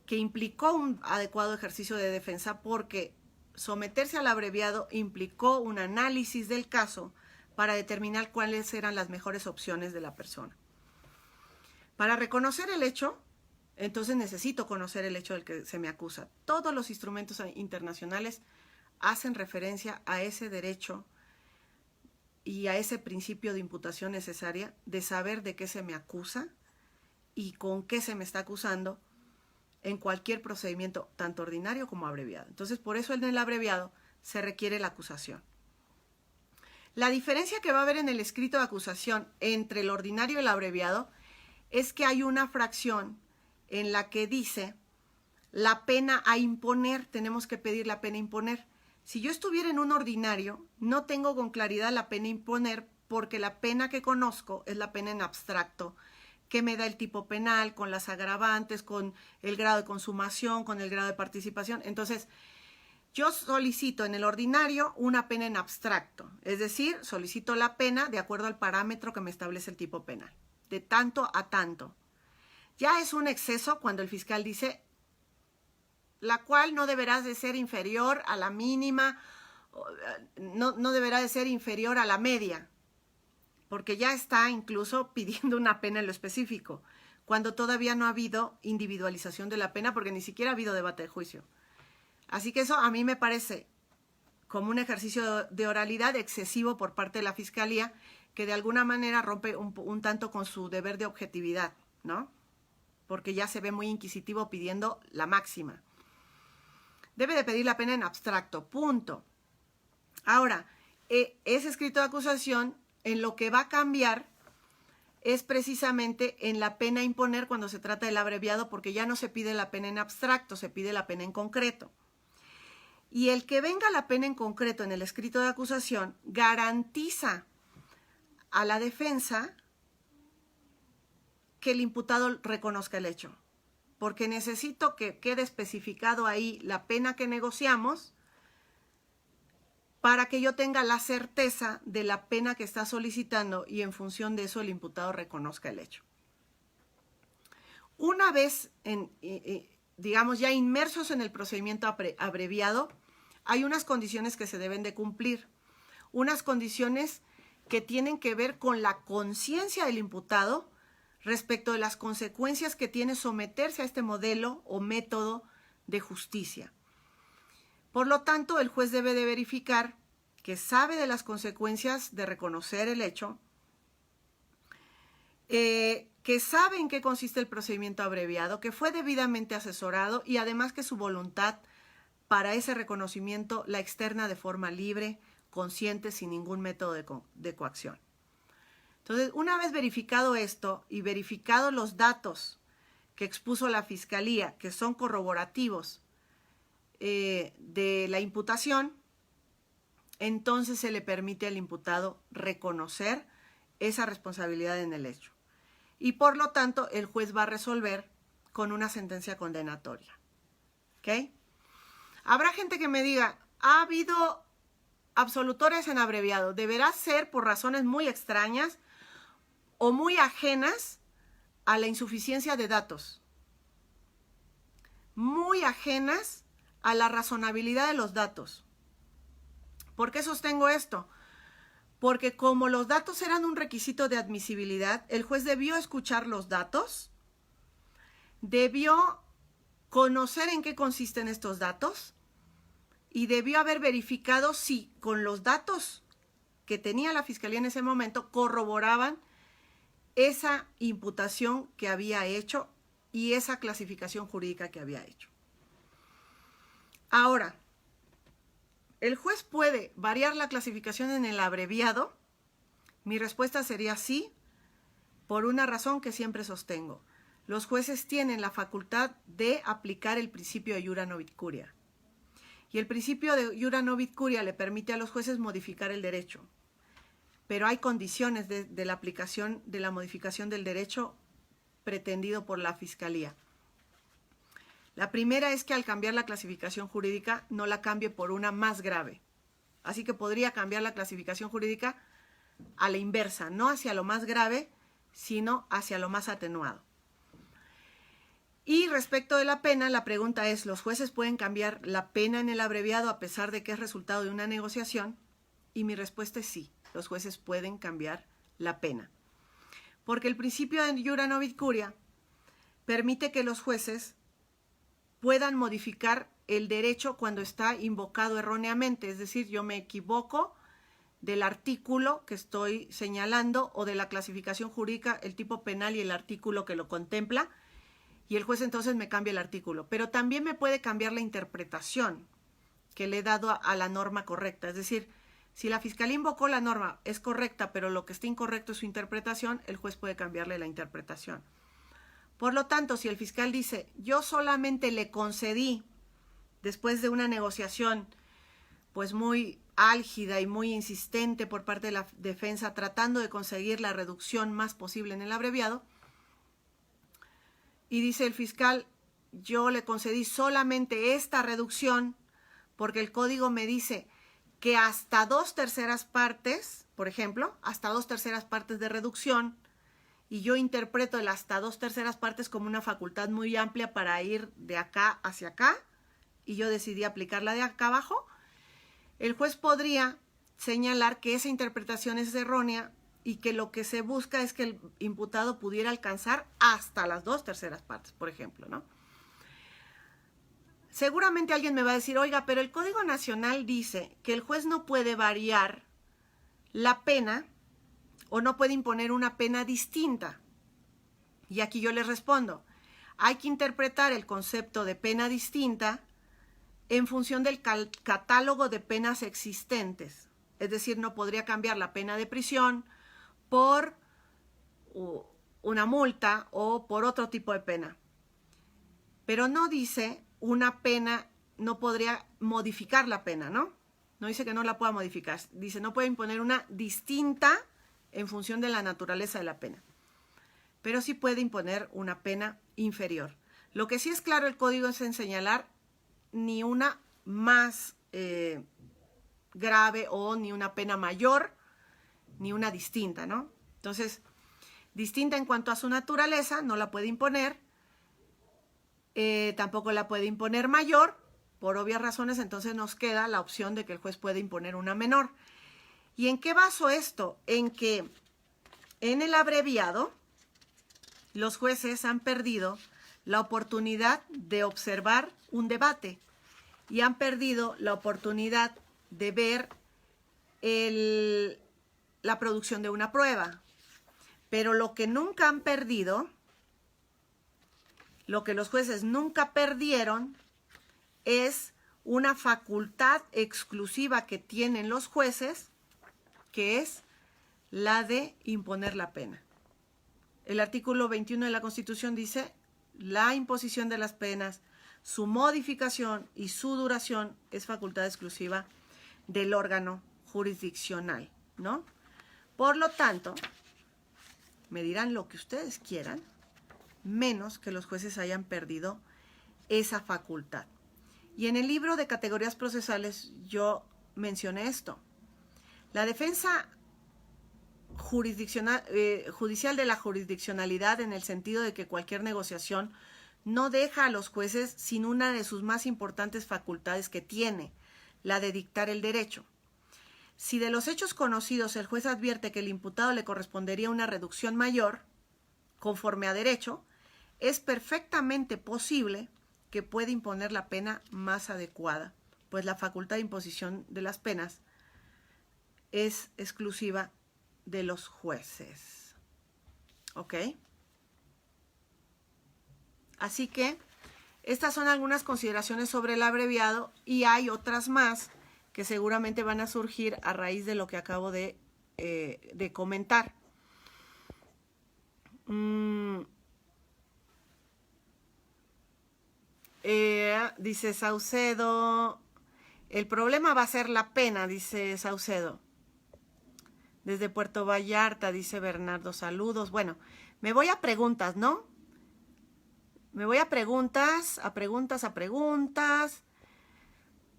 que implicó un adecuado ejercicio de defensa porque someterse al abreviado implicó un análisis del caso para determinar cuáles eran las mejores opciones de la persona. Para reconocer el hecho, entonces necesito conocer el hecho del que se me acusa. Todos los instrumentos internacionales hacen referencia a ese derecho y a ese principio de imputación necesaria de saber de qué se me acusa y con qué se me está acusando en cualquier procedimiento, tanto ordinario como abreviado. Entonces, por eso en el abreviado se requiere la acusación. La diferencia que va a haber en el escrito de acusación entre el ordinario y el abreviado es que hay una fracción en la que dice la pena a imponer, tenemos que pedir la pena a imponer. Si yo estuviera en un ordinario, no tengo con claridad la pena a imponer porque la pena que conozco es la pena en abstracto, que me da el tipo penal, con las agravantes, con el grado de consumación, con el grado de participación. Entonces, yo solicito en el ordinario una pena en abstracto, es decir, solicito la pena de acuerdo al parámetro que me establece el tipo penal, de tanto a tanto. Ya es un exceso cuando el fiscal dice, la cual no deberá de ser inferior a la mínima, no deberá de ser inferior a la media, porque ya está incluso pidiendo una pena en lo específico, cuando todavía no ha habido individualización de la pena, porque ni siquiera ha habido debate de juicio. Así que eso a mí me parece como un ejercicio de oralidad excesivo por parte de la Fiscalía, que de alguna manera rompe un tanto con su deber de objetividad, ¿no? Porque ya se ve muy inquisitivo pidiendo la máxima. Debe de pedir la pena en abstracto, punto. Ahora, ese escrito de acusación en lo que va a cambiar es precisamente en la pena a imponer cuando se trata del abreviado, porque ya no se pide la pena en abstracto, se pide la pena en concreto. Y el que venga la pena en concreto en el escrito de acusación garantiza a la defensa que el imputado reconozca el hecho, porque necesito que quede especificado ahí la pena que negociamos para que yo tenga la certeza de la pena que está solicitando y en función de eso el imputado reconozca el hecho. Una vez, digamos, ya inmersos en el procedimiento abreviado, hay unas condiciones que se deben de cumplir, unas condiciones que tienen que ver con la conciencia del imputado respecto de las consecuencias que tiene someterse a este modelo o método de justicia. Por lo tanto, el juez debe de verificar que sabe de las consecuencias de reconocer el hecho, que sabe en qué consiste el procedimiento abreviado, que fue debidamente asesorado y además que su voluntad para ese reconocimiento la externa de forma libre, consciente, sin ningún método de coacción. Entonces, una vez verificado esto y verificados los datos que expuso la Fiscalía, que son corroborativos de la imputación, entonces se le permite al imputado reconocer esa responsabilidad en el hecho. Y por lo tanto, el juez va a resolver con una sentencia condenatoria. ¿Ok? Habrá gente que me diga, ha habido absolutorias en abreviado. Deberá ser por razones muy extrañas o muy ajenas a la insuficiencia de datos. Muy ajenas a la razonabilidad de los datos. ¿Por qué sostengo esto? Porque como los datos eran un requisito de admisibilidad, el juez debió escuchar los datos, debió conocer en qué consisten estos datos y debió haber verificado si con los datos que tenía la Fiscalía en ese momento corroboraban esa imputación que había hecho y esa clasificación jurídica que había hecho. Ahora, ¿el juez puede variar la clasificación en el abreviado? Mi respuesta sería sí, por una razón que siempre sostengo. Los jueces tienen la facultad de aplicar el principio de iura novit curia. Y el principio de iura novit curia le permite a los jueces modificar el derecho. Pero hay condiciones de la aplicación de la modificación del derecho pretendido por la Fiscalía. La primera es que al cambiar la clasificación jurídica no la cambie por una más grave. Así que podría cambiar la clasificación jurídica a la inversa, no hacia lo más grave, sino hacia lo más atenuado. Y respecto de la pena, la pregunta es, ¿los jueces pueden cambiar la pena en el abreviado a pesar de que es resultado de una negociación? Y mi respuesta es sí, los jueces pueden cambiar la pena. Porque el principio de iura novit curia permite que los jueces puedan modificar el derecho cuando está invocado erróneamente, es decir, yo me equivoco del artículo que estoy señalando o de la clasificación jurídica, el tipo penal y el artículo que lo contempla, y el juez entonces me cambia el artículo. Pero también me puede cambiar la interpretación que le he dado a la norma correcta, es decir, si la Fiscalía invocó la norma, es correcta, pero lo que está incorrecto es su interpretación, el juez puede cambiarle la interpretación. Por lo tanto, si el fiscal dice, yo solamente le concedí, después de una negociación pues muy álgida y muy insistente por parte de la defensa, tratando de conseguir la reducción más posible en el abreviado, y dice el fiscal, yo le concedí solamente esta reducción porque el código me dice que hasta 2/3 partes, por ejemplo, hasta 2/3 partes de reducción, y yo interpreto el hasta 2/3 partes como una facultad muy amplia para ir de acá hacia acá, y yo decidí aplicarla de acá abajo, el juez podría señalar que esa interpretación es errónea y que lo que se busca es que el imputado pudiera alcanzar hasta las 2/3 partes, por ejemplo, ¿no? Seguramente alguien me va a decir, oiga, pero el Código Nacional dice que el juez no puede variar la pena o no puede imponer una pena distinta. Y aquí yo les respondo, hay que interpretar el concepto de pena distinta en función del catálogo de penas existentes. Es decir, no podría cambiar la pena de prisión por una multa o por otro tipo de pena. Pero no dice una pena, no podría modificar la pena, ¿no? No dice que no la pueda modificar. Dice, no puede imponer una distinta en función de la naturaleza de la pena. Pero sí puede imponer una pena inferior. Lo que sí es claro el código es en señalar ni una más grave o ni una pena mayor, ni una distinta, ¿no? Entonces, distinta en cuanto a su naturaleza, no la puede imponer, tampoco la puede imponer mayor, por obvias razones, entonces nos queda la opción de que el juez puede imponer una menor. ¿Y en qué baso esto? En que en el abreviado, los jueces han perdido la oportunidad de observar un debate y han perdido la oportunidad de ver la producción de una prueba. Pero lo que nunca han perdido, lo que los jueces nunca perdieron, es una facultad exclusiva que tienen los jueces, que es la de imponer la pena. El artículo 21 de la Constitución dice, la imposición de las penas, su modificación y su duración es facultad exclusiva del órgano jurisdiccional, ¿no? Por lo tanto, me dirán lo que ustedes quieran, menos que los jueces hayan perdido esa facultad. Y en el libro de categorías procesales yo mencioné esto. La defensa judicial de la jurisdiccionalidad, en el sentido de que cualquier negociación no deja a los jueces sin una de sus más importantes facultades que tiene, la de dictar el derecho. Si de los hechos conocidos el juez advierte que el imputado le correspondería una reducción mayor, conforme a derecho, es perfectamente posible que pueda imponer la pena más adecuada, pues la facultad de imposición de las penas es exclusiva de los jueces. ¿Ok? Así que estas son algunas consideraciones sobre el abreviado y hay otras más que seguramente van a surgir a raíz de lo que acabo de comentar. Dice Saucedo, el problema va a ser la pena, dice Saucedo. Desde Puerto Vallarta, dice Bernardo, saludos. Bueno, me voy a preguntas, ¿no? Me voy a preguntas, a preguntas, a preguntas.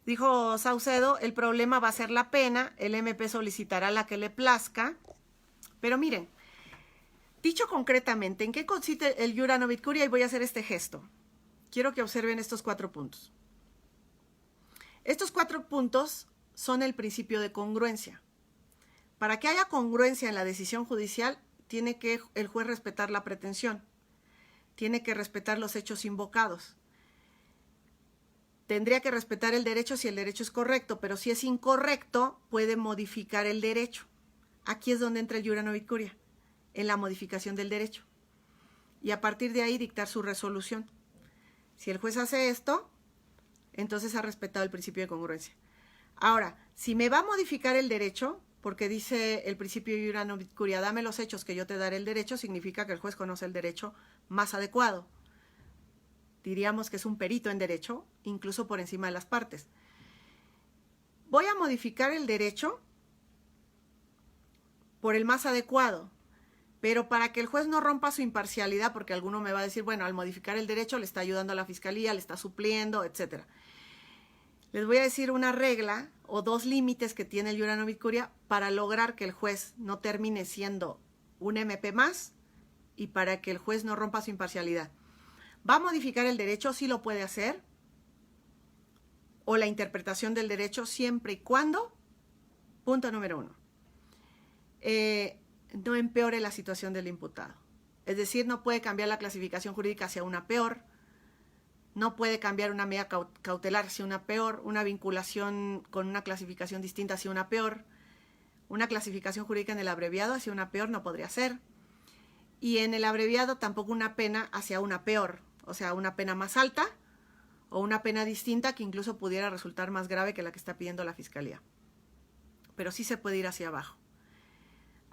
Dijo Saucedo, el problema va a ser la pena, el MP solicitará la que le plazca. Pero miren, dicho concretamente, ¿en qué consiste el Iura Novit Curia? Y voy a hacer este gesto. Quiero que observen estos 4 puntos. Estos 4 puntos son el principio de congruencia. Para que haya congruencia en la decisión judicial, tiene que el juez respetar la pretensión. Tiene que respetar los hechos invocados. Tendría que respetar el derecho si el derecho es correcto, pero si es incorrecto, puede modificar el derecho. Aquí es donde entra el Iura Novit Curia, en la modificación del derecho. Y a partir de ahí dictar su resolución. Si el juez hace esto, entonces ha respetado el principio de congruencia. Ahora, si me va a modificar el derecho, porque dice el principio de Iura Novit Curia, dame los hechos que yo te daré el derecho, significa que el juez conoce el derecho más adecuado. Diríamos que es un perito en derecho, incluso por encima de las partes. Voy a modificar el derecho por el más adecuado, pero para que el juez no rompa su imparcialidad, porque alguno me va a decir, bueno, al modificar el derecho le está ayudando a la fiscalía, le está supliendo, etc. Les voy a decir una regla o 2 límites que tiene el Iura Novit Curia para lograr que el juez no termine siendo un MP más y para que el juez no rompa su imparcialidad. ¿Va a modificar el derecho? Sí lo puede hacer. O la interpretación del derecho siempre y cuando, punto número 1, no empeore la situación del imputado. Es decir, no puede cambiar la clasificación jurídica hacia una peor, no puede cambiar una medida cautelar hacia una peor, una vinculación con una clasificación distinta hacia una peor, una clasificación jurídica en el abreviado hacia una peor no podría ser. Y en el abreviado tampoco una pena hacia una peor, o sea, una pena más alta o una pena distinta que incluso pudiera resultar más grave que la que está pidiendo la fiscalía. Pero sí se puede ir hacia abajo.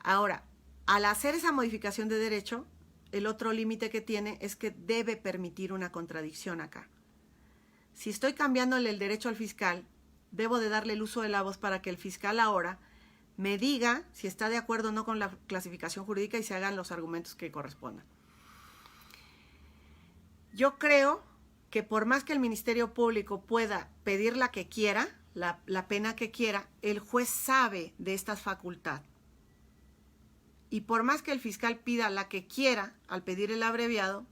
Ahora, al hacer esa modificación de derecho, el otro límite que tiene es que debe permitir una contradicción acá. Si estoy cambiándole el derecho al fiscal, debo de darle el uso de la voz para que el fiscal ahora me diga si está de acuerdo o no con la clasificación jurídica y se hagan los argumentos que correspondan. Yo creo que por más que el Ministerio Público pueda pedir la que quiera, la pena que quiera, el juez sabe de esta facultad. Y por más que el fiscal pida la que quiera al pedir el abreviado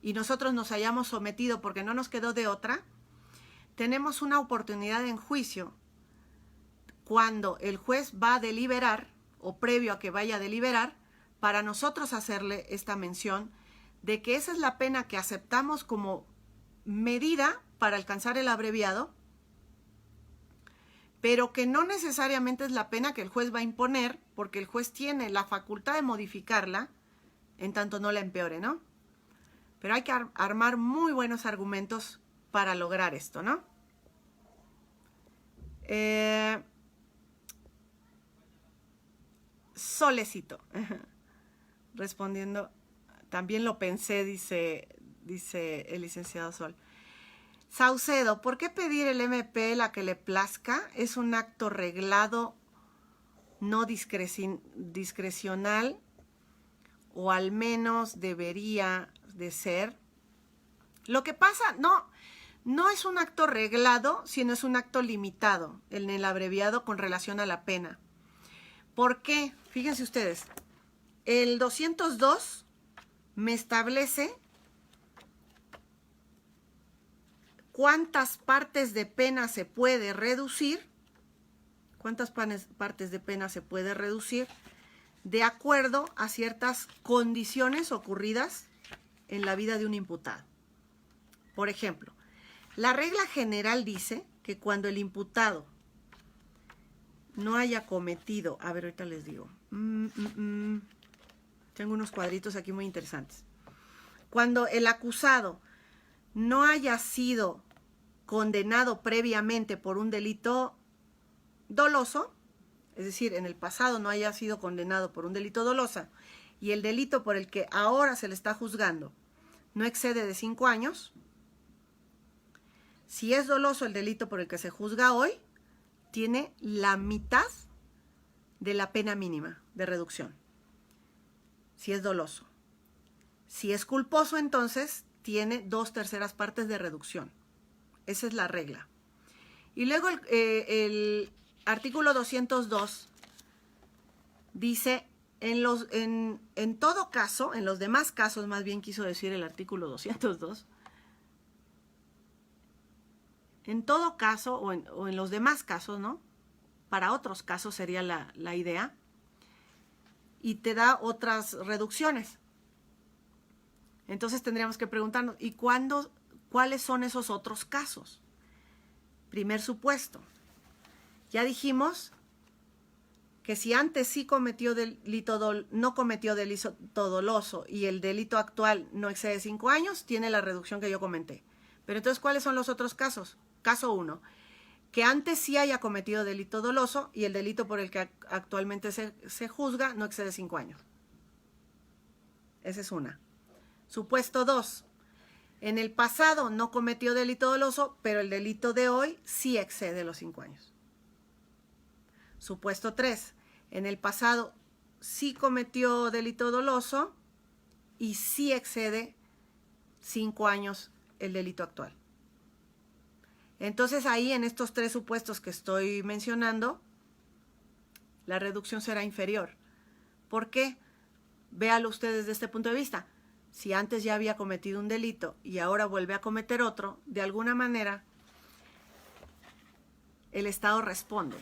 y nosotros nos hayamos sometido porque no nos quedó de otra, tenemos una oportunidad en juicio cuando el juez va a deliberar o previo a que vaya a deliberar para nosotros hacerle esta mención de que esa es la pena que aceptamos como medida para alcanzar el abreviado, pero que no necesariamente es la pena que el juez va a imponer, porque el juez tiene la facultad de modificarla, en tanto no la empeore, ¿no? Pero hay que armar muy buenos argumentos para lograr esto, ¿no? Solecito, respondiendo, también lo pensé, dice el licenciado Sol. Saucedo, ¿por qué pedir el MP la que le plazca? Es un acto reglado, no discrecional, o al menos debería de ser. Lo que pasa, no es un acto reglado, sino es un acto limitado en el abreviado con relación a la pena. ¿Por qué? Fíjense ustedes, el 202 me establece cuántas partes de pena se puede reducir, de acuerdo a ciertas condiciones ocurridas en la vida de un imputado. Por ejemplo, la regla general dice que cuando el imputado no haya cometido, a ver, ahorita les digo, tengo unos cuadritos aquí muy interesantes. Cuando el acusado no haya sido condenado previamente por un delito doloso, es decir, en el pasado no haya sido condenado por un delito doloso y el delito por el que ahora se le está juzgando no excede de 5 años, si es doloso el delito por el que se juzga hoy, tiene la mitad de la pena mínima de reducción, si es doloso. Si es culposo, entonces, tiene 2/3 partes de reducción. Esa es la regla. Y luego el artículo 202 dice, en todo caso, en los demás casos, más bien quiso decir el artículo 202, en todo caso, o en los demás casos, ¿no? Para otros casos sería la idea, y te da otras reducciones. Entonces tendríamos que preguntarnos, ¿y cuáles son esos otros casos? Primer supuesto. Ya dijimos que si antes sí cometió no cometió delito doloso y el delito actual no excede 5 años, tiene la reducción que yo comenté. Pero entonces, ¿cuáles son los otros casos? Caso 1, que antes sí haya cometido delito doloso y el delito por el que actualmente se juzga no excede 5 años. Esa es una. Supuesto 2, en el pasado no cometió delito doloso, pero el delito de hoy sí excede los 5 años. Supuesto 3, en el pasado sí cometió delito doloso y sí excede 5 años el delito actual. Entonces ahí, en estos 3 supuestos que estoy mencionando, la reducción será inferior. ¿Por qué? Véalo usted desde este punto de vista. Si antes ya había cometido un delito y ahora vuelve a cometer otro, de alguna manera el Estado responde.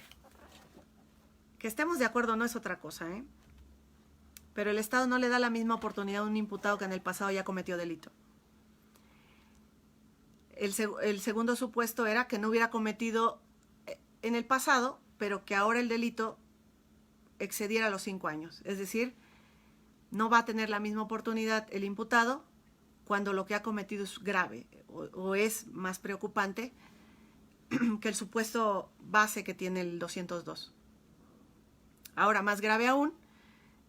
Que estemos de acuerdo no es otra cosa, ¿eh? Pero el Estado no le da la misma oportunidad a un imputado que en el pasado ya cometió delito. El segundo supuesto era que no hubiera cometido en el pasado, pero que ahora el delito excediera los 5 años. Es decir, no va a tener la misma oportunidad el imputado cuando lo que ha cometido es grave o es más preocupante que el supuesto base que tiene el 202. Ahora, más grave aún,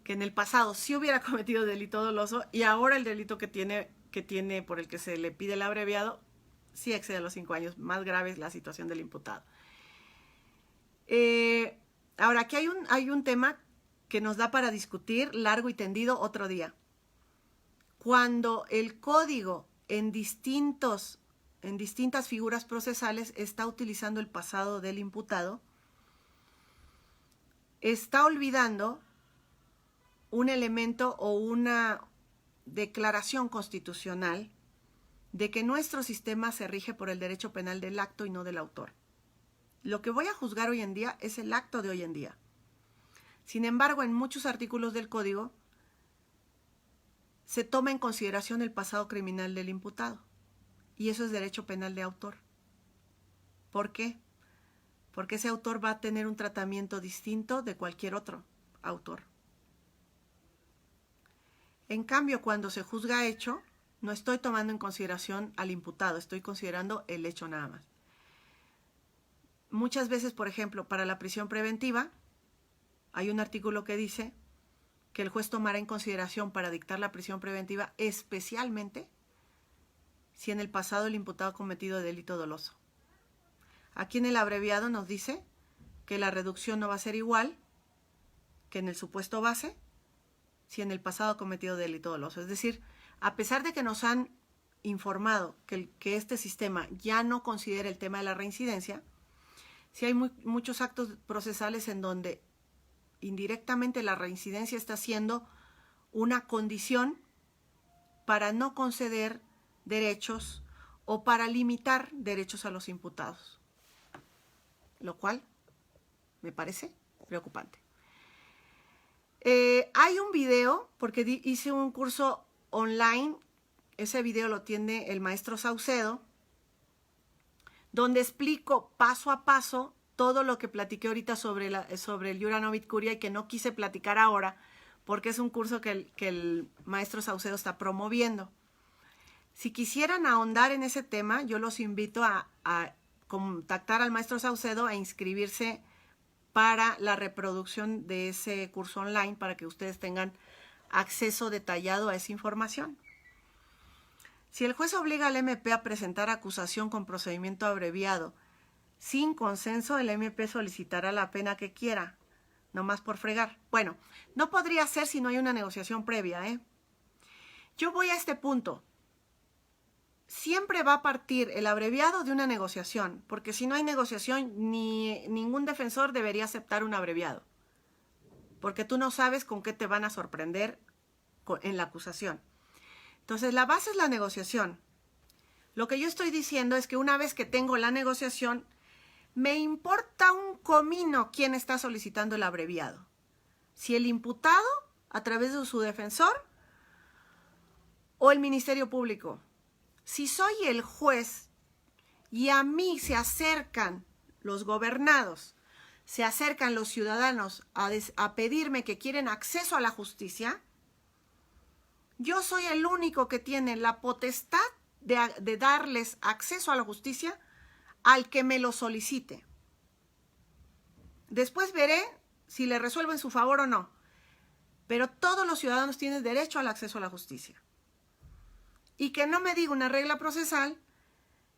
que en el pasado sí hubiera cometido delito doloso y ahora el delito que tiene por el que se le pide el abreviado sí excede los 5 años. Más grave es la situación del imputado. Ahora, aquí hay un tema que nos da para discutir largo y tendido otro día. Cuando el código en distintas figuras procesales está utilizando el pasado del imputado, está olvidando un elemento o una declaración constitucional de que nuestro sistema se rige por el derecho penal del acto y no del autor. Lo que voy a juzgar hoy en día es el acto de hoy en día. Sin embargo, en muchos artículos del Código se toma en consideración el pasado criminal del imputado. Y eso es derecho penal de autor. ¿Por qué? Porque ese autor va a tener un tratamiento distinto de cualquier otro autor. En cambio, cuando se juzga hecho, no estoy tomando en consideración al imputado, estoy considerando el hecho nada más. Muchas veces, por ejemplo, para la prisión preventiva, hay un artículo que dice que el juez tomará en consideración para dictar la prisión preventiva especialmente si en el pasado el imputado ha cometido delito doloso. Aquí en el abreviado nos dice que la reducción no va a ser igual que en el supuesto base si en el pasado ha cometido delito doloso. Es decir, a pesar de que nos han informado que este sistema ya no considera el tema de la reincidencia, sí hay muchos actos procesales en donde indirectamente la reincidencia está siendo una condición para no conceder derechos o para limitar derechos a los imputados, lo cual me parece preocupante. Hay un video, porque hice un curso online, ese video lo tiene el maestro Saucedo, donde explico paso a paso todo lo que platiqué ahorita sobre el Iura Novit Curia y que no quise platicar ahora porque es un curso que el maestro Saucedo está promoviendo. Si quisieran ahondar en ese tema, yo los invito a contactar al maestro Saucedo, a inscribirse para la reproducción de ese curso online para que ustedes tengan acceso detallado a esa información. Si el juez obliga al MP a presentar acusación con procedimiento abreviado sin consenso, el MP solicitará la pena que quiera, nomás por fregar. Bueno, no podría ser si no hay una negociación previa, ¿eh? Yo voy a este punto. siempre va a partir el abreviado de una negociación, porque si no hay negociación, ningún defensor debería aceptar un abreviado, porque tú no sabes con qué te van a sorprender en la acusación. Entonces, la base es la negociación. Lo que yo estoy diciendo es que una vez que tengo la negociación, me importa un comino quién está solicitando el abreviado. Si el imputado, a través de su defensor, o el Ministerio Público. Si soy el juez y a mí se acercan los gobernados, se acercan los ciudadanos a pedirme que quieren acceso a la justicia, yo soy el único que tiene la potestad de darles acceso a la justicia al que me lo solicite. Después veré si le resuelvo en su favor o no, pero todos los ciudadanos tienen derecho al acceso a la justicia. Y que no me diga una regla procesal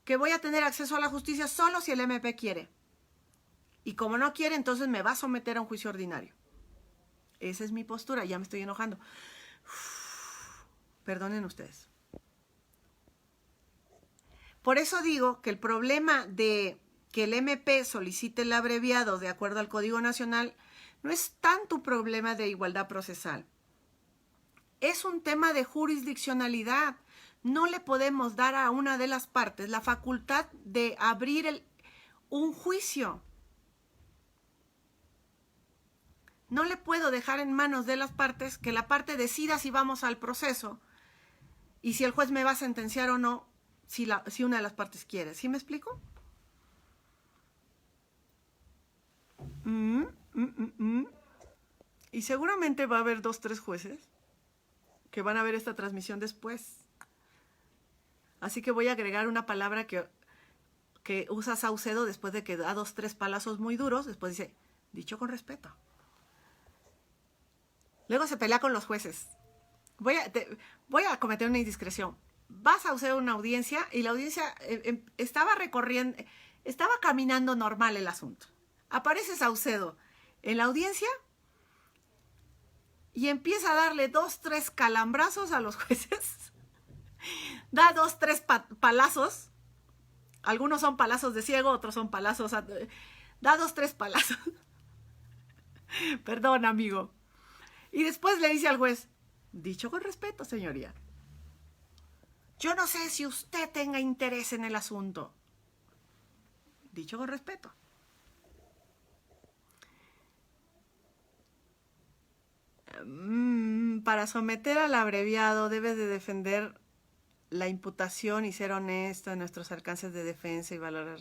que voy a tener acceso a la justicia solo si el MP quiere. Y como no quiere, entonces me va a someter a un juicio ordinario. Esa es mi postura, ya me estoy enojando. Perdonen ustedes. Por eso digo que el problema de que el MP solicite el abreviado de acuerdo al Código Nacional no es tanto un problema de igualdad procesal. Es un tema de jurisdiccionalidad. No le podemos dar a una de las partes la facultad de abrir un juicio. No le puedo dejar en manos de las partes que la parte decida si vamos al proceso y si el juez me va a sentenciar o no, si una de las partes quiere. ¿Sí me explico? Y seguramente va a haber 2, 3 jueces que van a ver esta transmisión después. Así que voy a agregar una palabra que usa Saucedo después de que da 2, 3 palazos muy duros. Después dice, dicho con respeto. Luego se pelea con los jueces. Voy a cometer una indiscreción. Va Saucedo a una audiencia y la audiencia estaba caminando normal el asunto. Aparece Saucedo en la audiencia y empieza a darle 2, 3 calambrazos a los jueces. Da 2, 3 palazos. Algunos son palazos de ciego, otros son palazos. Da 2, 3 palazos. Perdón, amigo. Y después le dice al juez, dicho con respeto, señoría. Yo no sé si usted tenga interés en el asunto. Dicho con respeto. Para someter al abreviado debe de defender la imputación y ser honesto en nuestros alcances de defensa y valorar.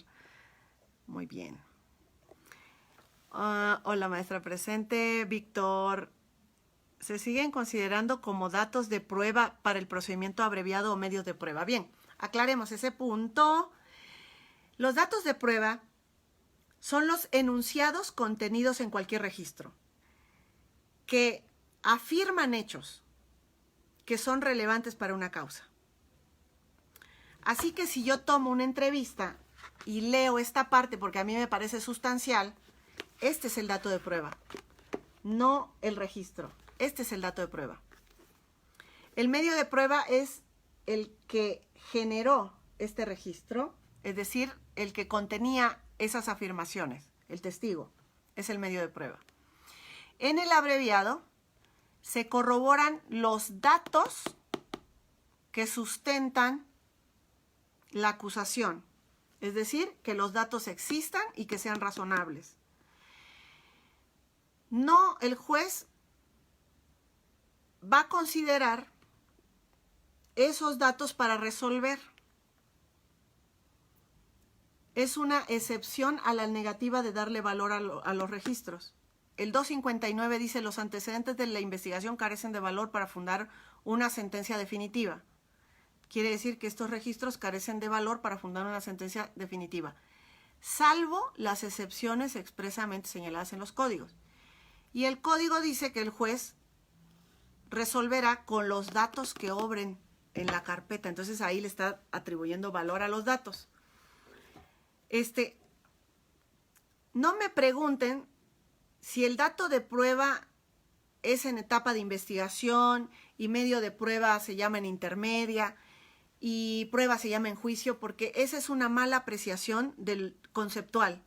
Muy bien. Hola, maestra presente. Víctor, ¿se siguen considerando como datos de prueba para el procedimiento abreviado o medios de prueba? Bien, aclaremos ese punto. Los datos de prueba son los enunciados contenidos en cualquier registro que afirman hechos que son relevantes para una causa. Así que si yo tomo una entrevista y leo esta parte porque a mí me parece sustancial, este es el dato de prueba, no el registro. Este es el dato de prueba. El medio de prueba es el que generó este registro, es decir, el que contenía esas afirmaciones. El testigo es el medio de prueba. En el abreviado se corroboran los datos que sustentan la acusación, es decir, que los datos existan y que sean razonables. No, el juez va a considerar esos datos para resolver. Es una excepción a la negativa de darle valor a los registros. El 259 dice, los antecedentes de la investigación carecen de valor para fundar una sentencia definitiva. Quiere decir que estos registros carecen de valor para fundar una sentencia definitiva, salvo las excepciones expresamente señaladas en los códigos. Y el código dice que el juez resolverá con los datos que obren en la carpeta. Entonces ahí le está atribuyendo valor a los datos. No me pregunten si el dato de prueba es en etapa de investigación y medio de prueba se llama en intermedia y prueba se llama en juicio porque esa es una mala apreciación del conceptual.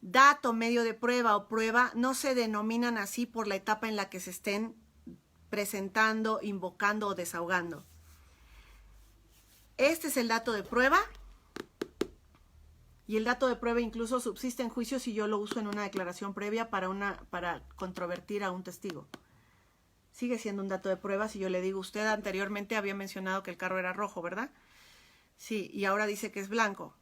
Dato, medio de prueba o prueba no se denominan así por la etapa en la que se estén presentando, invocando o desahogando. Este es el dato de prueba y el dato de prueba incluso subsiste en juicio si yo lo uso en una declaración previa para controvertir a un testigo. Sigue siendo un dato de prueba si yo le digo, usted anteriormente había mencionado que el carro era rojo, ¿verdad? Sí, y ahora dice que es blanco.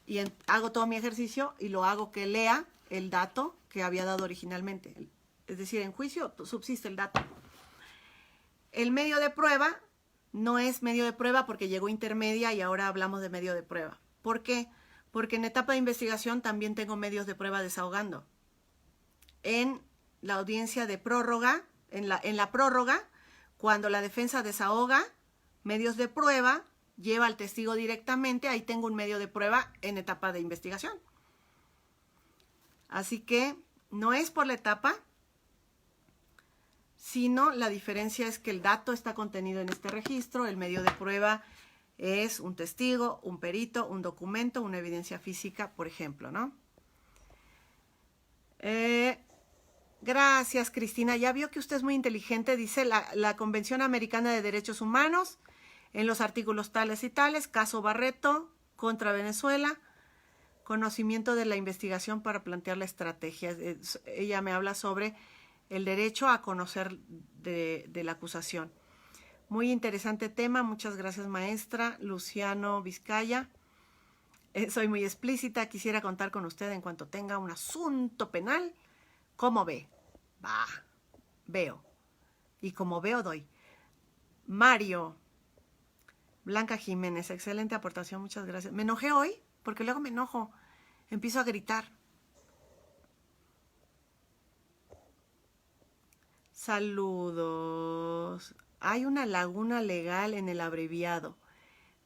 Y hago todo mi ejercicio y lo hago que lea el dato que había dado originalmente. Es decir, en juicio subsiste el dato. El medio de prueba no es medio de prueba porque llegó intermedia y ahora hablamos de medio de prueba. ¿Por qué? Porque en etapa de investigación también tengo medios de prueba desahogando. En la audiencia de prórroga, en la prórroga, cuando la defensa desahoga medios de prueba, lleva al testigo directamente, ahí tengo un medio de prueba en etapa de investigación. Así que no es por la etapa, sino la diferencia es que el dato está contenido en este registro, el medio de prueba es un testigo, un perito, un documento, una evidencia física, por ejemplo, ¿no? Gracias, Cristina. Ya vio que usted es muy inteligente. Dice la Convención Americana de Derechos Humanos, en los artículos tales y tales, caso Barreto contra Venezuela, conocimiento de la investigación para plantear la estrategia. Ella me habla sobre el derecho a conocer de la acusación. Muy interesante tema. Muchas gracias, maestra. Luciano Vizcaya. Soy muy explícita. Quisiera contar con usted en cuanto tenga un asunto penal. ¿Cómo ve? Va, veo. Y como veo, doy. Mario. Blanca Jiménez, excelente aportación, muchas gracias. Me enojé hoy, porque luego me enojo. Empiezo a gritar. Saludos. Hay una laguna legal en el abreviado.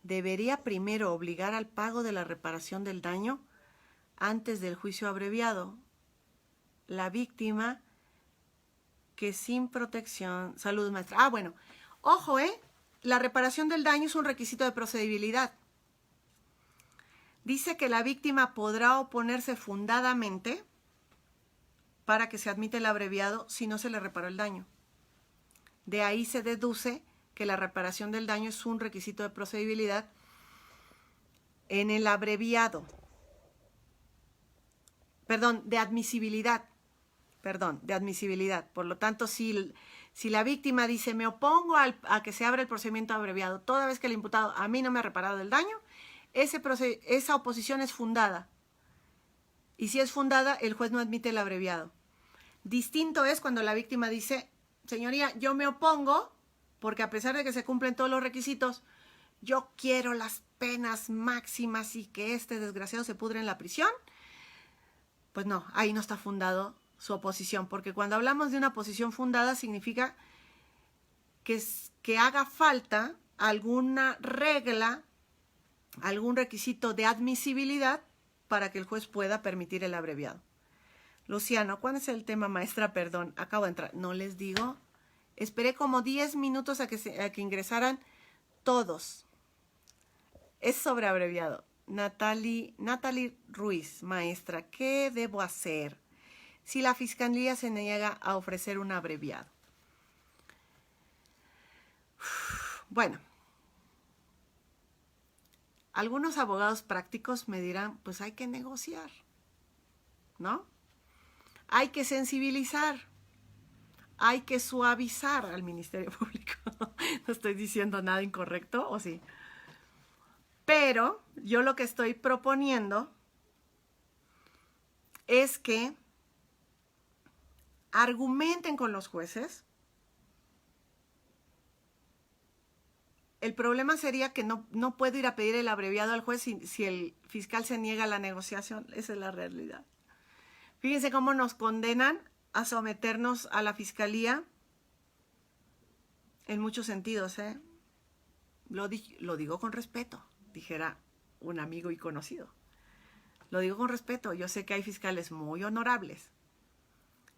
¿Debería primero obligar al pago de la reparación del daño antes del juicio abreviado? La víctima que sin protección... Salud, maestra. Bueno, ojo, la reparación del daño es un requisito de procedibilidad. Dice que la víctima podrá oponerse fundadamente para que se admita el abreviado si no se le reparó el daño. De ahí se deduce que la reparación del daño es un requisito de procedibilidad en el abreviado. Perdón, de admisibilidad. Perdón, de admisibilidad. Por lo tanto, si la víctima dice, me opongo a que se abra el procedimiento abreviado toda vez que el imputado a mí no me ha reparado el daño, esa oposición es fundada. Y si es fundada, el juez no admite el abreviado. Distinto es cuando la víctima dice, señoría, yo me opongo porque a pesar de que se cumplen todos los requisitos, yo quiero las penas máximas y que este desgraciado se pudre en la prisión. Pues no, ahí no está fundado su oposición, porque cuando hablamos de una posición fundada significa que haga falta alguna regla, algún requisito de admisibilidad para que el juez pueda permitir el abreviado. Luciano, ¿cuál es el tema, maestra? Perdón, acabo de entrar. No les digo. Esperé como 10 minutos a que ingresaran todos. Es sobre abreviado. Natalie Ruiz, maestra, ¿qué debo hacer si la fiscalía se niega a ofrecer un abreviado? Bueno, algunos abogados prácticos me dirán, pues hay que negociar, ¿no? Hay que sensibilizar, hay que suavizar al Ministerio Público. No estoy diciendo nada incorrecto, ¿o sí? Pero yo lo que estoy proponiendo es que argumenten con los jueces. El problema sería que no puedo ir a pedir el abreviado al juez si el fiscal se niega a la negociación. Esa es la realidad. Fíjense cómo nos condenan a someternos a la fiscalía en muchos sentidos, ¿eh? Lo digo con respeto, dijera un amigo y conocido. Lo digo con respeto. Yo sé que hay fiscales muy honorables,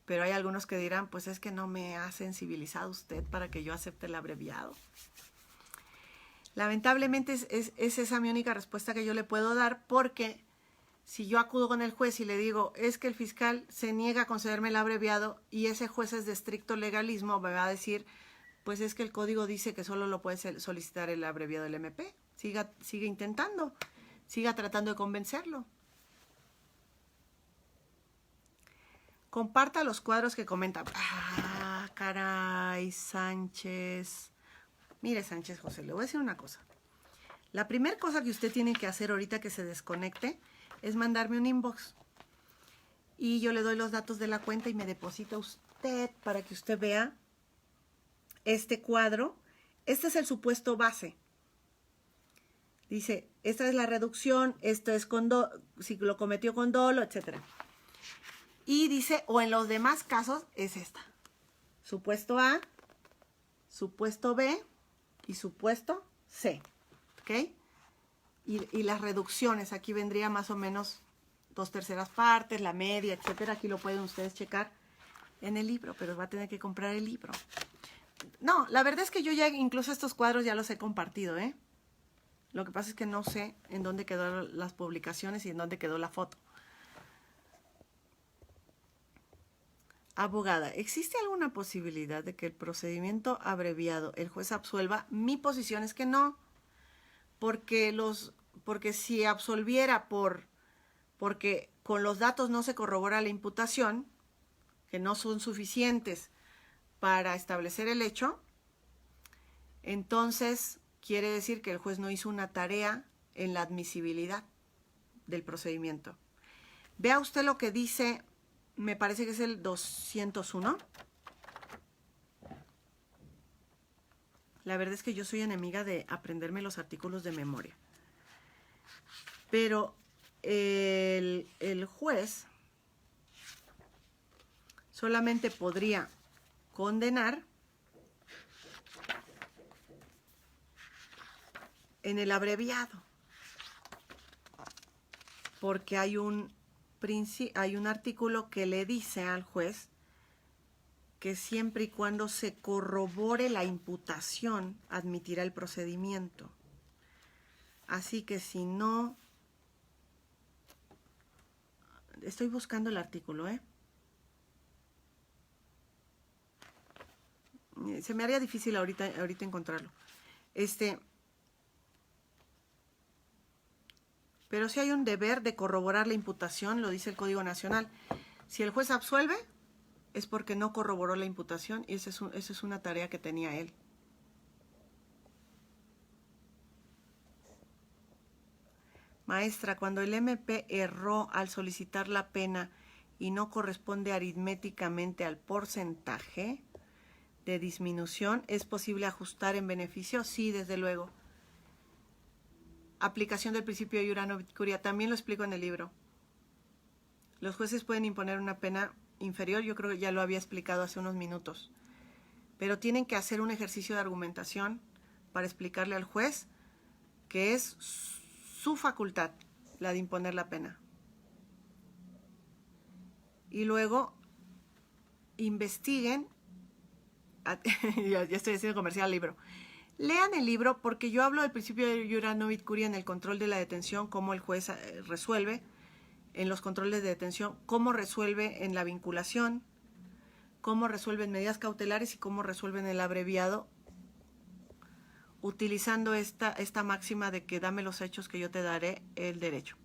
pero hay algunos que dirán, pues es que no me ha sensibilizado usted para que yo acepte el abreviado. Lamentablemente es esa mi única respuesta que yo le puedo dar, porque si yo acudo con el juez y le digo, es que el fiscal se niega a concederme el abreviado y ese juez es de estricto legalismo, me va a decir, pues es que el código dice que solo lo puede solicitar el abreviado del MP. Siga intentando, siga tratando de convencerlo. Comparta los cuadros que comenta. Ah, caray, Sánchez. Mire, Sánchez José, le voy a decir una cosa. La primera cosa que usted tiene que hacer ahorita que se desconecte es mandarme un inbox. Y yo le doy los datos de la cuenta y me deposita usted para que usted vea este cuadro. Este es el supuesto base. Dice, esta es la reducción, esto es si lo cometió con dolo, etc. Y dice, o en los demás casos, es esta. Supuesto A, supuesto B y supuesto C. ¿Ok? Y las reducciones, aquí vendría más o menos 2/3 partes, la media, etcétera. Aquí lo pueden ustedes checar en el libro, pero va a tener que comprar el libro. No, la verdad es que yo ya incluso estos cuadros ya los he compartido, ¿eh? Lo que pasa es que no sé en dónde quedaron las publicaciones y en dónde quedó la foto. Abogada, ¿existe alguna posibilidad de que el procedimiento abreviado el juez absuelva? Mi posición es que no, porque si absolviera porque con los datos no se corrobora la imputación, que no son suficientes para establecer el hecho, entonces quiere decir que el juez no hizo una tarea en la admisibilidad del procedimiento. Vea usted lo que dice, me parece que es el 201. La verdad es que yo soy enemiga de aprenderme los artículos de memoria. Pero el juez solamente podría condenar en el abreviado, porque hay un artículo que le dice al juez que siempre y cuando se corrobore la imputación, admitirá el procedimiento. Así que si no... Estoy buscando el artículo, ¿eh? Se me haría difícil ahorita encontrarlo. Pero si hay un deber de corroborar la imputación, lo dice el Código Nacional. Si el juez absuelve, es porque no corroboró la imputación y esa es una tarea que tenía él. Maestra, cuando el MP erró al solicitar la pena y no corresponde aritméticamente al porcentaje de disminución, ¿es posible ajustar en beneficio? Sí, desde luego. Aplicación del principio de iura novit curia, también lo explico en el libro. Los jueces pueden imponer una pena inferior, yo creo que ya lo había explicado hace unos minutos, pero tienen que hacer un ejercicio de argumentación para explicarle al juez que es su facultad la de imponer la pena. Y luego investiguen, ya estoy haciendo comercial al libro, lean el libro porque yo hablo del principio de iura novit curia en el control de la detención, cómo el juez resuelve en los controles de detención, cómo resuelve en la vinculación, cómo resuelve en medidas cautelares y cómo resuelve en el abreviado, utilizando esta máxima de que dame los hechos que yo te daré el derecho.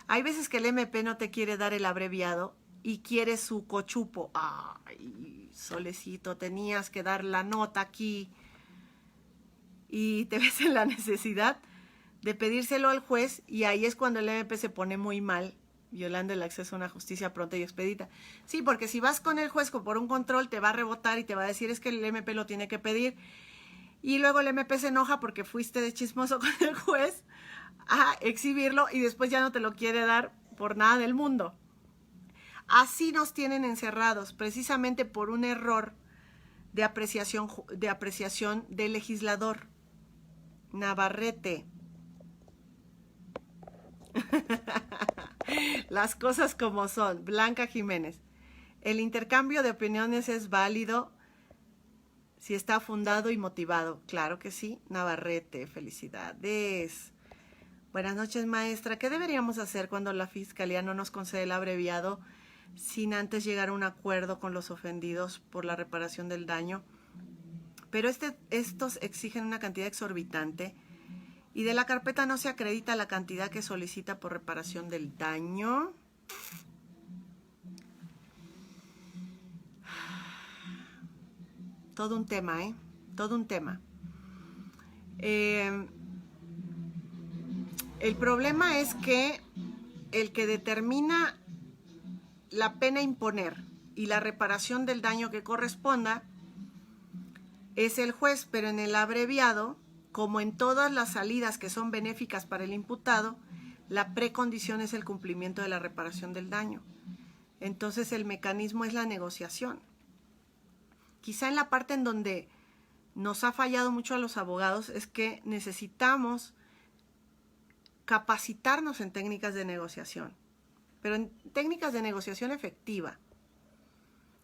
Hay veces que el MP no te quiere dar el abreviado y quiere su cochupo. Ay, Solecito, tenías que dar la nota aquí. Y te ves en la necesidad de pedírselo al juez y ahí es cuando el MP se pone muy mal, violando el acceso a una justicia pronta y expedita. Sí, porque si vas con el juez por un control te va a rebotar y te va a decir es que el MP lo tiene que pedir y luego el MP se enoja porque fuiste de chismoso con el juez a exhibirlo y después ya no te lo quiere dar por nada del mundo. Así nos tienen encerrados, precisamente por un error de apreciación del legislador. Navarrete. Las cosas como son. Blanca Jiménez. El intercambio de opiniones es válido Si está fundado y motivado. Claro que sí. Navarrete, felicidades. Buenas noches, maestra. ¿Qué deberíamos hacer cuando la Fiscalía no nos concede el abreviado sin antes llegar a un acuerdo con los ofendidos por la reparación del daño? Pero estos exigen una cantidad exorbitante y de la carpeta no se acredita la cantidad que solicita por reparación del daño. Todo un tema, ¿eh? Todo un tema. El problema es que el que determina la pena a imponer y la reparación del daño que corresponda es el juez, pero en el abreviado, como en todas las salidas que son benéficas para el imputado, la precondición es el cumplimiento de la reparación del daño. Entonces el mecanismo es la negociación. Quizá en la parte en donde nos ha fallado mucho a los abogados es que necesitamos capacitarnos en técnicas de negociación, pero en técnicas de negociación efectiva.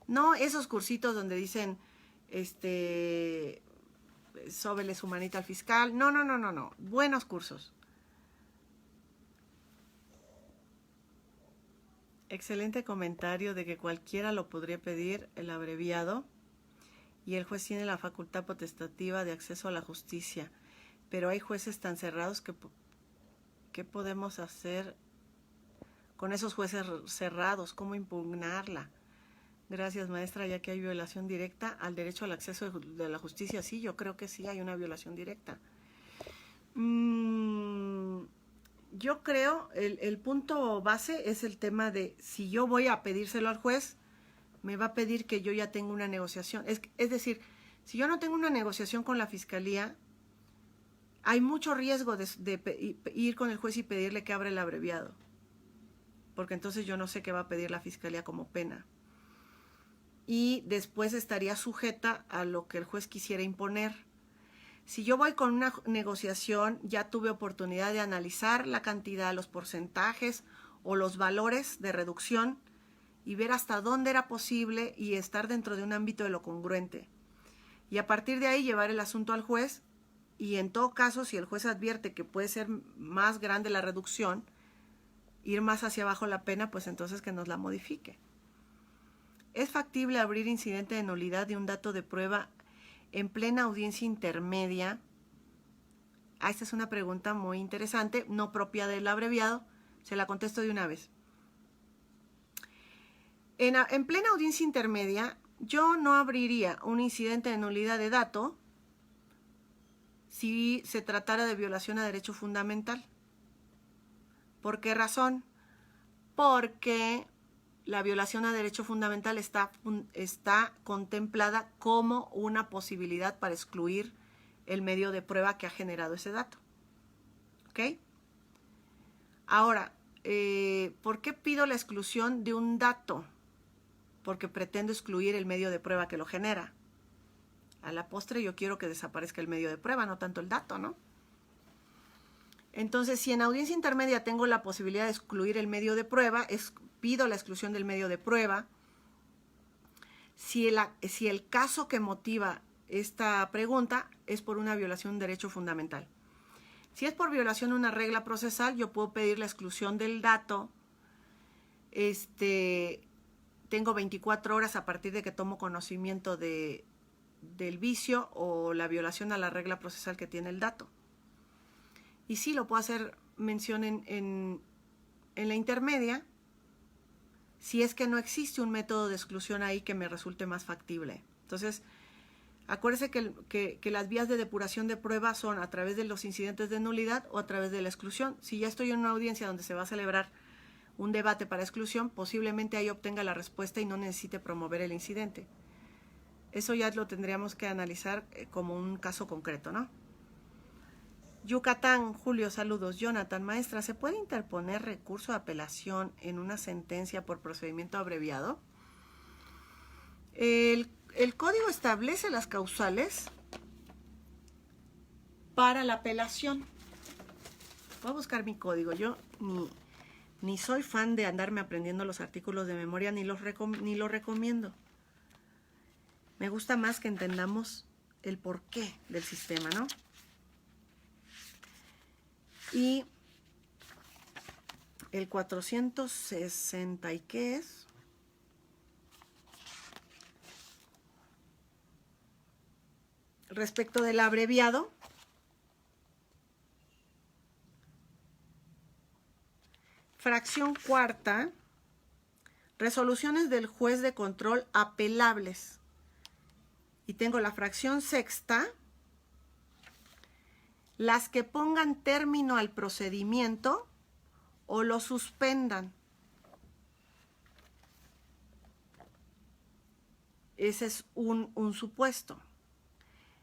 No esos cursitos donde dicen, sóbele su manita al fiscal. No. Buenos cursos. Excelente comentario de que cualquiera lo podría pedir el abreviado y el juez tiene la facultad potestativa de acceso a la justicia. Pero hay jueces tan cerrados que ¿qué podemos hacer con esos jueces cerrados? ¿Cómo impugnarla? Gracias, maestra, ya que hay violación directa al derecho al acceso de la justicia. Sí, yo creo que sí hay una violación directa. Yo creo, el punto base es el tema de si yo voy a pedírselo al juez, me va a pedir que yo ya tenga una negociación. Es decir, si yo no tengo una negociación con la fiscalía, hay mucho riesgo de ir con el juez y pedirle que abra el abreviado, porque entonces yo no sé qué va a pedir la fiscalía como pena. Y después estaría sujeta a lo que el juez quisiera imponer. Si yo voy con una negociación, ya tuve oportunidad de analizar la cantidad, los porcentajes o los valores de reducción y ver hasta dónde era posible y estar dentro de un ámbito de lo congruente. Y a partir de ahí llevar el asunto al juez y en todo caso, si el juez advierte que puede ser más grande la reducción, ir más hacia abajo la pena, pues entonces que nos la modifique. ¿Es factible abrir incidente de nulidad de un dato de prueba en plena audiencia intermedia? Esta es una pregunta muy interesante, no propia del abreviado, se la contesto de una vez. En plena audiencia intermedia, yo no abriría un incidente de nulidad de dato si se tratara de violación a derecho fundamental. ¿Por qué razón? Porque la violación a derecho fundamental está contemplada como una posibilidad para excluir el medio de prueba que ha generado ese dato. ¿Ok? Ahora, ¿por qué pido la exclusión de un dato? Porque pretendo excluir el medio de prueba que lo genera. A la postre yo quiero que desaparezca el medio de prueba, no tanto el dato, ¿no? Entonces, si en audiencia intermedia tengo la posibilidad de excluir el medio de prueba, pido la exclusión del medio de prueba. Si el caso que motiva esta pregunta es por una violación de un derecho fundamental. Si es por violación de una regla procesal, yo puedo pedir la exclusión del dato. Tengo 24 horas a partir de que tomo conocimiento del vicio o la violación a la regla procesal que tiene el dato. Y sí, lo puedo hacer mención en la intermedia, si es que no existe un método de exclusión ahí que me resulte más factible. Entonces, acuérdese que las vías de depuración de prueba son a través de los incidentes de nulidad o a través de la exclusión. Si ya estoy en una audiencia donde se va a celebrar un debate para exclusión, posiblemente ahí obtenga la respuesta y no necesite promover el incidente. Eso ya lo tendríamos que analizar como un caso concreto, ¿no? Yucatán, Julio, saludos. Jonathan, maestra, ¿se puede interponer recurso de apelación en una sentencia por procedimiento abreviado? El código establece las causales para la apelación. Voy a buscar mi código. Yo ni soy fan de andarme aprendiendo los artículos de memoria, ni lo recomiendo. Me gusta más que entendamos el porqué del sistema, ¿no? Y el 460, ¿y qué es? Respecto del abreviado, fracción cuarta, resoluciones del juez de control apelables. Y tengo la fracción sexta, las que pongan término al procedimiento o lo suspendan. Ese es un supuesto.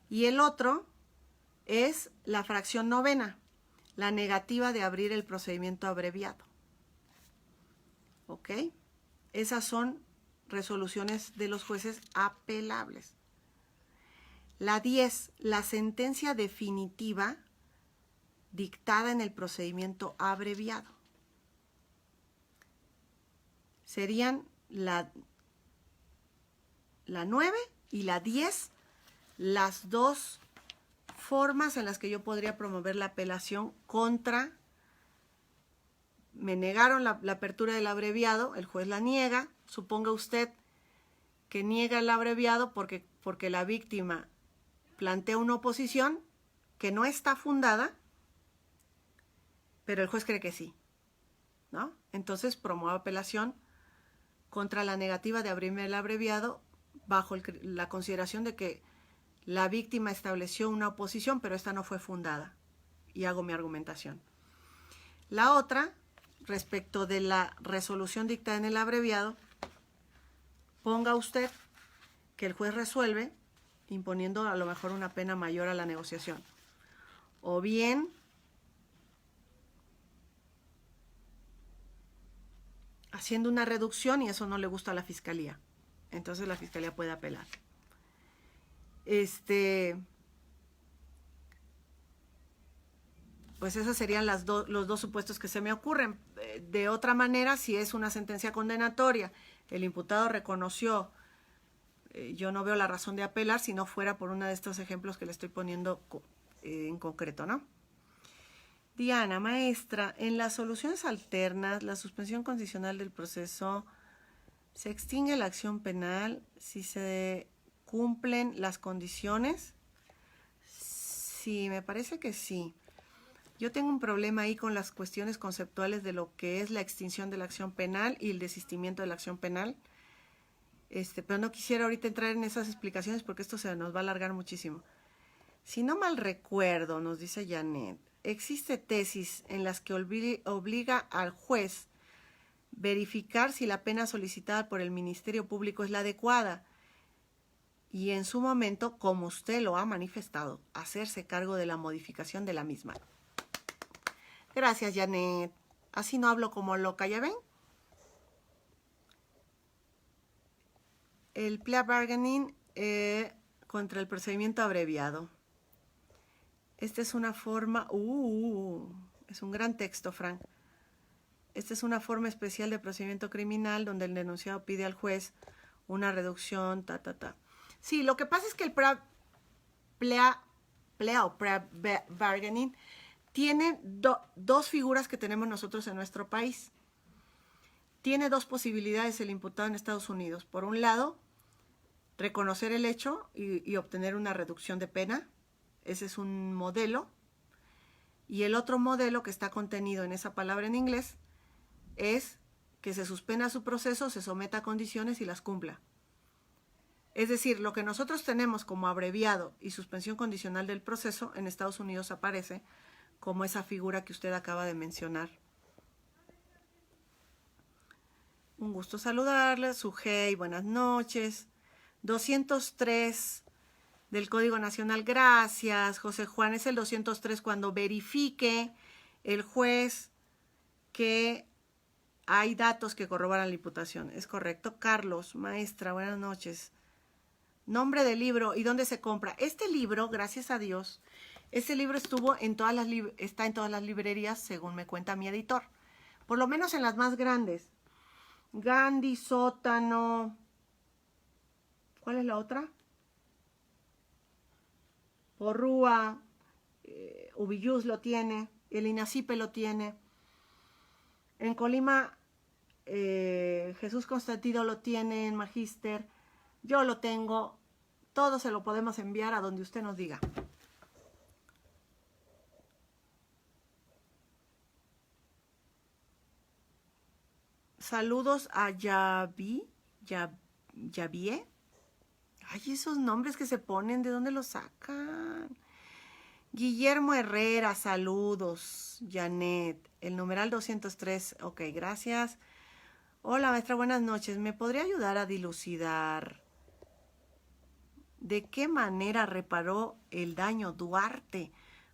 Y el otro es la fracción novena, la negativa de abrir el procedimiento abreviado. ¿Ok? Esas son resoluciones de los jueces apelables. La 10, la sentencia definitiva dictada en el procedimiento abreviado. Serían la 9 y la 10, las dos formas en las que yo podría promover la apelación contra. Me negaron la apertura del abreviado, el juez la niega. Suponga usted que niega el abreviado porque la víctima plantea una oposición que no está fundada, pero el juez cree que sí, ¿no? Entonces promueve apelación contra la negativa de abrirme el abreviado bajo la consideración de que la víctima estableció una oposición, pero esta no fue fundada, y hago mi argumentación. La otra, respecto de la resolución dictada en el abreviado, ponga usted que el juez resuelve imponiendo a lo mejor una pena mayor a la negociación, o bien haciendo una reducción y eso no le gusta a la fiscalía. Entonces la fiscalía puede apelar. Pues esos serían los dos supuestos que se me ocurren. De otra manera, si es una sentencia condenatoria, el imputado reconoció, yo no veo la razón de apelar si no fuera por uno de estos ejemplos que le estoy poniendo en concreto, ¿no? Diana, maestra, en las soluciones alternas, la suspensión condicional del proceso, se extingue la acción penal si se cumplen las condiciones. Sí, me parece que sí. Yo tengo un problema ahí con las cuestiones conceptuales de lo que es la extinción de la acción penal y el desistimiento de la acción penal. Pero no quisiera ahorita entrar en esas explicaciones porque esto se nos va a alargar muchísimo. Si no mal recuerdo, nos dice Janet, existe tesis en las que obliga al juez verificar si la pena solicitada por el Ministerio Público es la adecuada y en su momento, como usted lo ha manifestado, hacerse cargo de la modificación de la misma. Gracias, Janet. Así no hablo como loca, ¿ya ven? El plea bargaining contra el procedimiento abreviado. Esta es una forma... es un gran texto, Frank. Esta es una forma especial de procedimiento criminal donde el denunciado pide al juez una reducción, Sí, lo que pasa es que el plea bargaining tiene dos figuras que tenemos nosotros en nuestro país. Tiene dos posibilidades el imputado en Estados Unidos. Por un lado, reconocer el hecho y obtener una reducción de pena. Ese es un modelo. Y el otro modelo que está contenido en esa palabra en inglés es que se suspenda su proceso, se someta a condiciones y las cumpla. Es decir, lo que nosotros tenemos como abreviado y suspensión condicional del proceso, en Estados Unidos aparece como esa figura que usted acaba de mencionar. Un gusto saludarle, Sujei, buenas noches. 203 del Código Nacional, gracias. José Juan, es el 203 cuando verifique el juez que hay datos que corroboran la imputación. Es correcto. Carlos, maestra, buenas noches. Nombre del libro y dónde se compra. Este libro, gracias a Dios, este libro estuvo está en todas las librerías, según me cuenta mi editor. Por lo menos en las más grandes. Gandhi, Sótano. ¿Cuál es la otra? Porrúa, Ubiyús lo tiene, el INACIPE lo tiene. En Colima, Jesús Constantino lo tiene en Magíster. Yo lo tengo. Todo se lo podemos enviar a donde usted nos diga. Saludos a Yavie. Ay, esos nombres que se ponen, ¿de dónde los sacan? Guillermo Herrera, saludos. Janet, el numeral 203. Ok, gracias. Hola, maestra, buenas noches. ¿Me podría ayudar a dilucidar de qué manera reparó el daño Duarte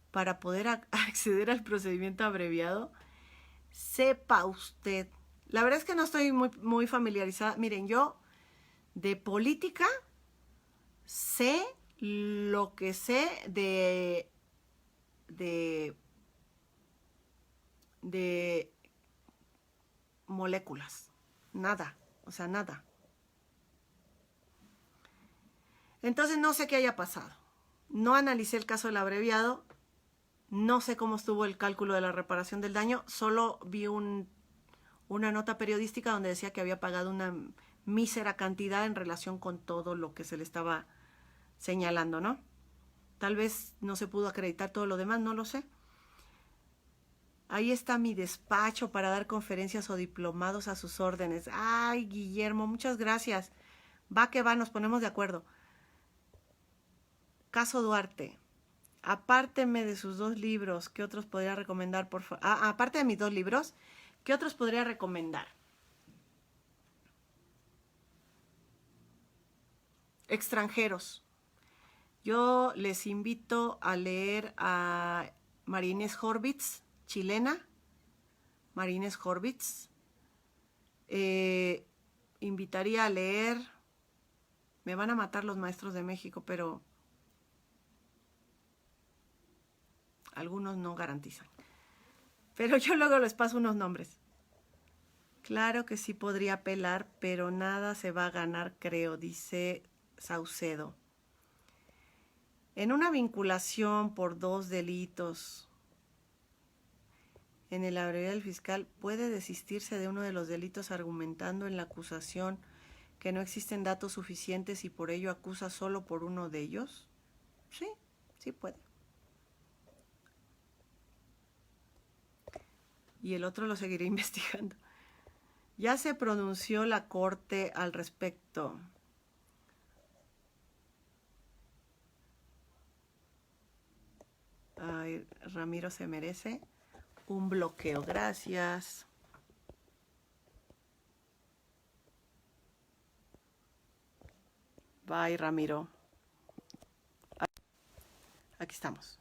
para poder acceder al procedimiento abreviado? Sepa usted. La verdad es que no estoy muy familiarizada. Miren, yo de política sé lo que sé de moléculas. Nada, o sea, nada. Entonces no sé qué haya pasado. No analicé el caso del abreviado. No sé cómo estuvo el cálculo de la reparación del daño. Solo vi una nota periodística donde decía que había pagado una mísera cantidad en relación con todo lo que se le estaba señalando, ¿no? Tal vez no se pudo acreditar todo lo demás, no lo sé. Ahí está mi despacho para dar conferencias o diplomados a sus órdenes. Ay, Guillermo, muchas gracias. Va que va, nos ponemos de acuerdo. Caso Duarte. Apárteme de sus 2 libros, ¿qué otros podría recomendar, por favor? Aparte de mis 2 libros, ¿qué otros podría recomendar? Extranjeros. Yo les invito a leer a María Inés Horvitz, chilena. María Inés Horvitz. Invitaría a leer, me van a matar los maestros de México, pero algunos no garantizan. Pero yo luego les paso unos nombres. Claro que sí podría apelar, pero nada se va a ganar, creo, dice Saucedo. En una vinculación por 2 delitos en el abreviado del fiscal, ¿puede desistirse de uno de los delitos argumentando en la acusación que no existen datos suficientes y por ello acusa solo por uno de ellos? Sí, sí puede. Y el otro lo seguiré investigando. Ya se pronunció la Corte al respecto. Ay, Ramiro se merece un bloqueo. Gracias. Bye, Ramiro. Aquí estamos.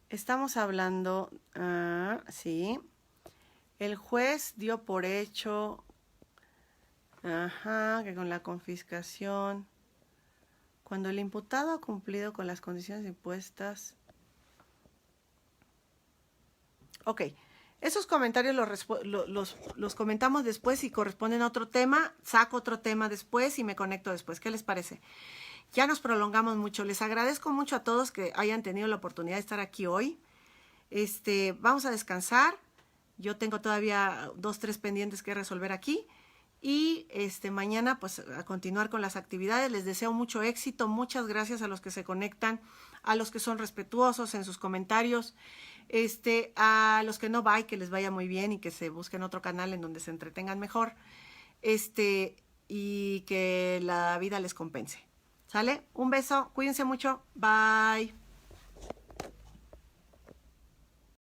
Estamos hablando, sí. El juez dio por hecho, que con la confiscación, cuando el imputado ha cumplido con las condiciones impuestas. Ok, esos comentarios los comentamos después y corresponden a otro tema. Saco otro tema después y me conecto después. ¿Qué les parece? Ya nos prolongamos mucho. Les agradezco mucho a todos que hayan tenido la oportunidad de estar aquí hoy. Vamos a descansar. Yo tengo todavía 2, 3 pendientes que resolver aquí. Y mañana pues a continuar con las actividades. Les deseo mucho éxito. Muchas gracias a los que se conectan, a los que son respetuosos en sus comentarios. A los que no, que les vaya muy bien y que se busquen otro canal en donde se entretengan mejor. Y que la vida les compense. ¿Sale? Un beso, cuídense mucho, bye.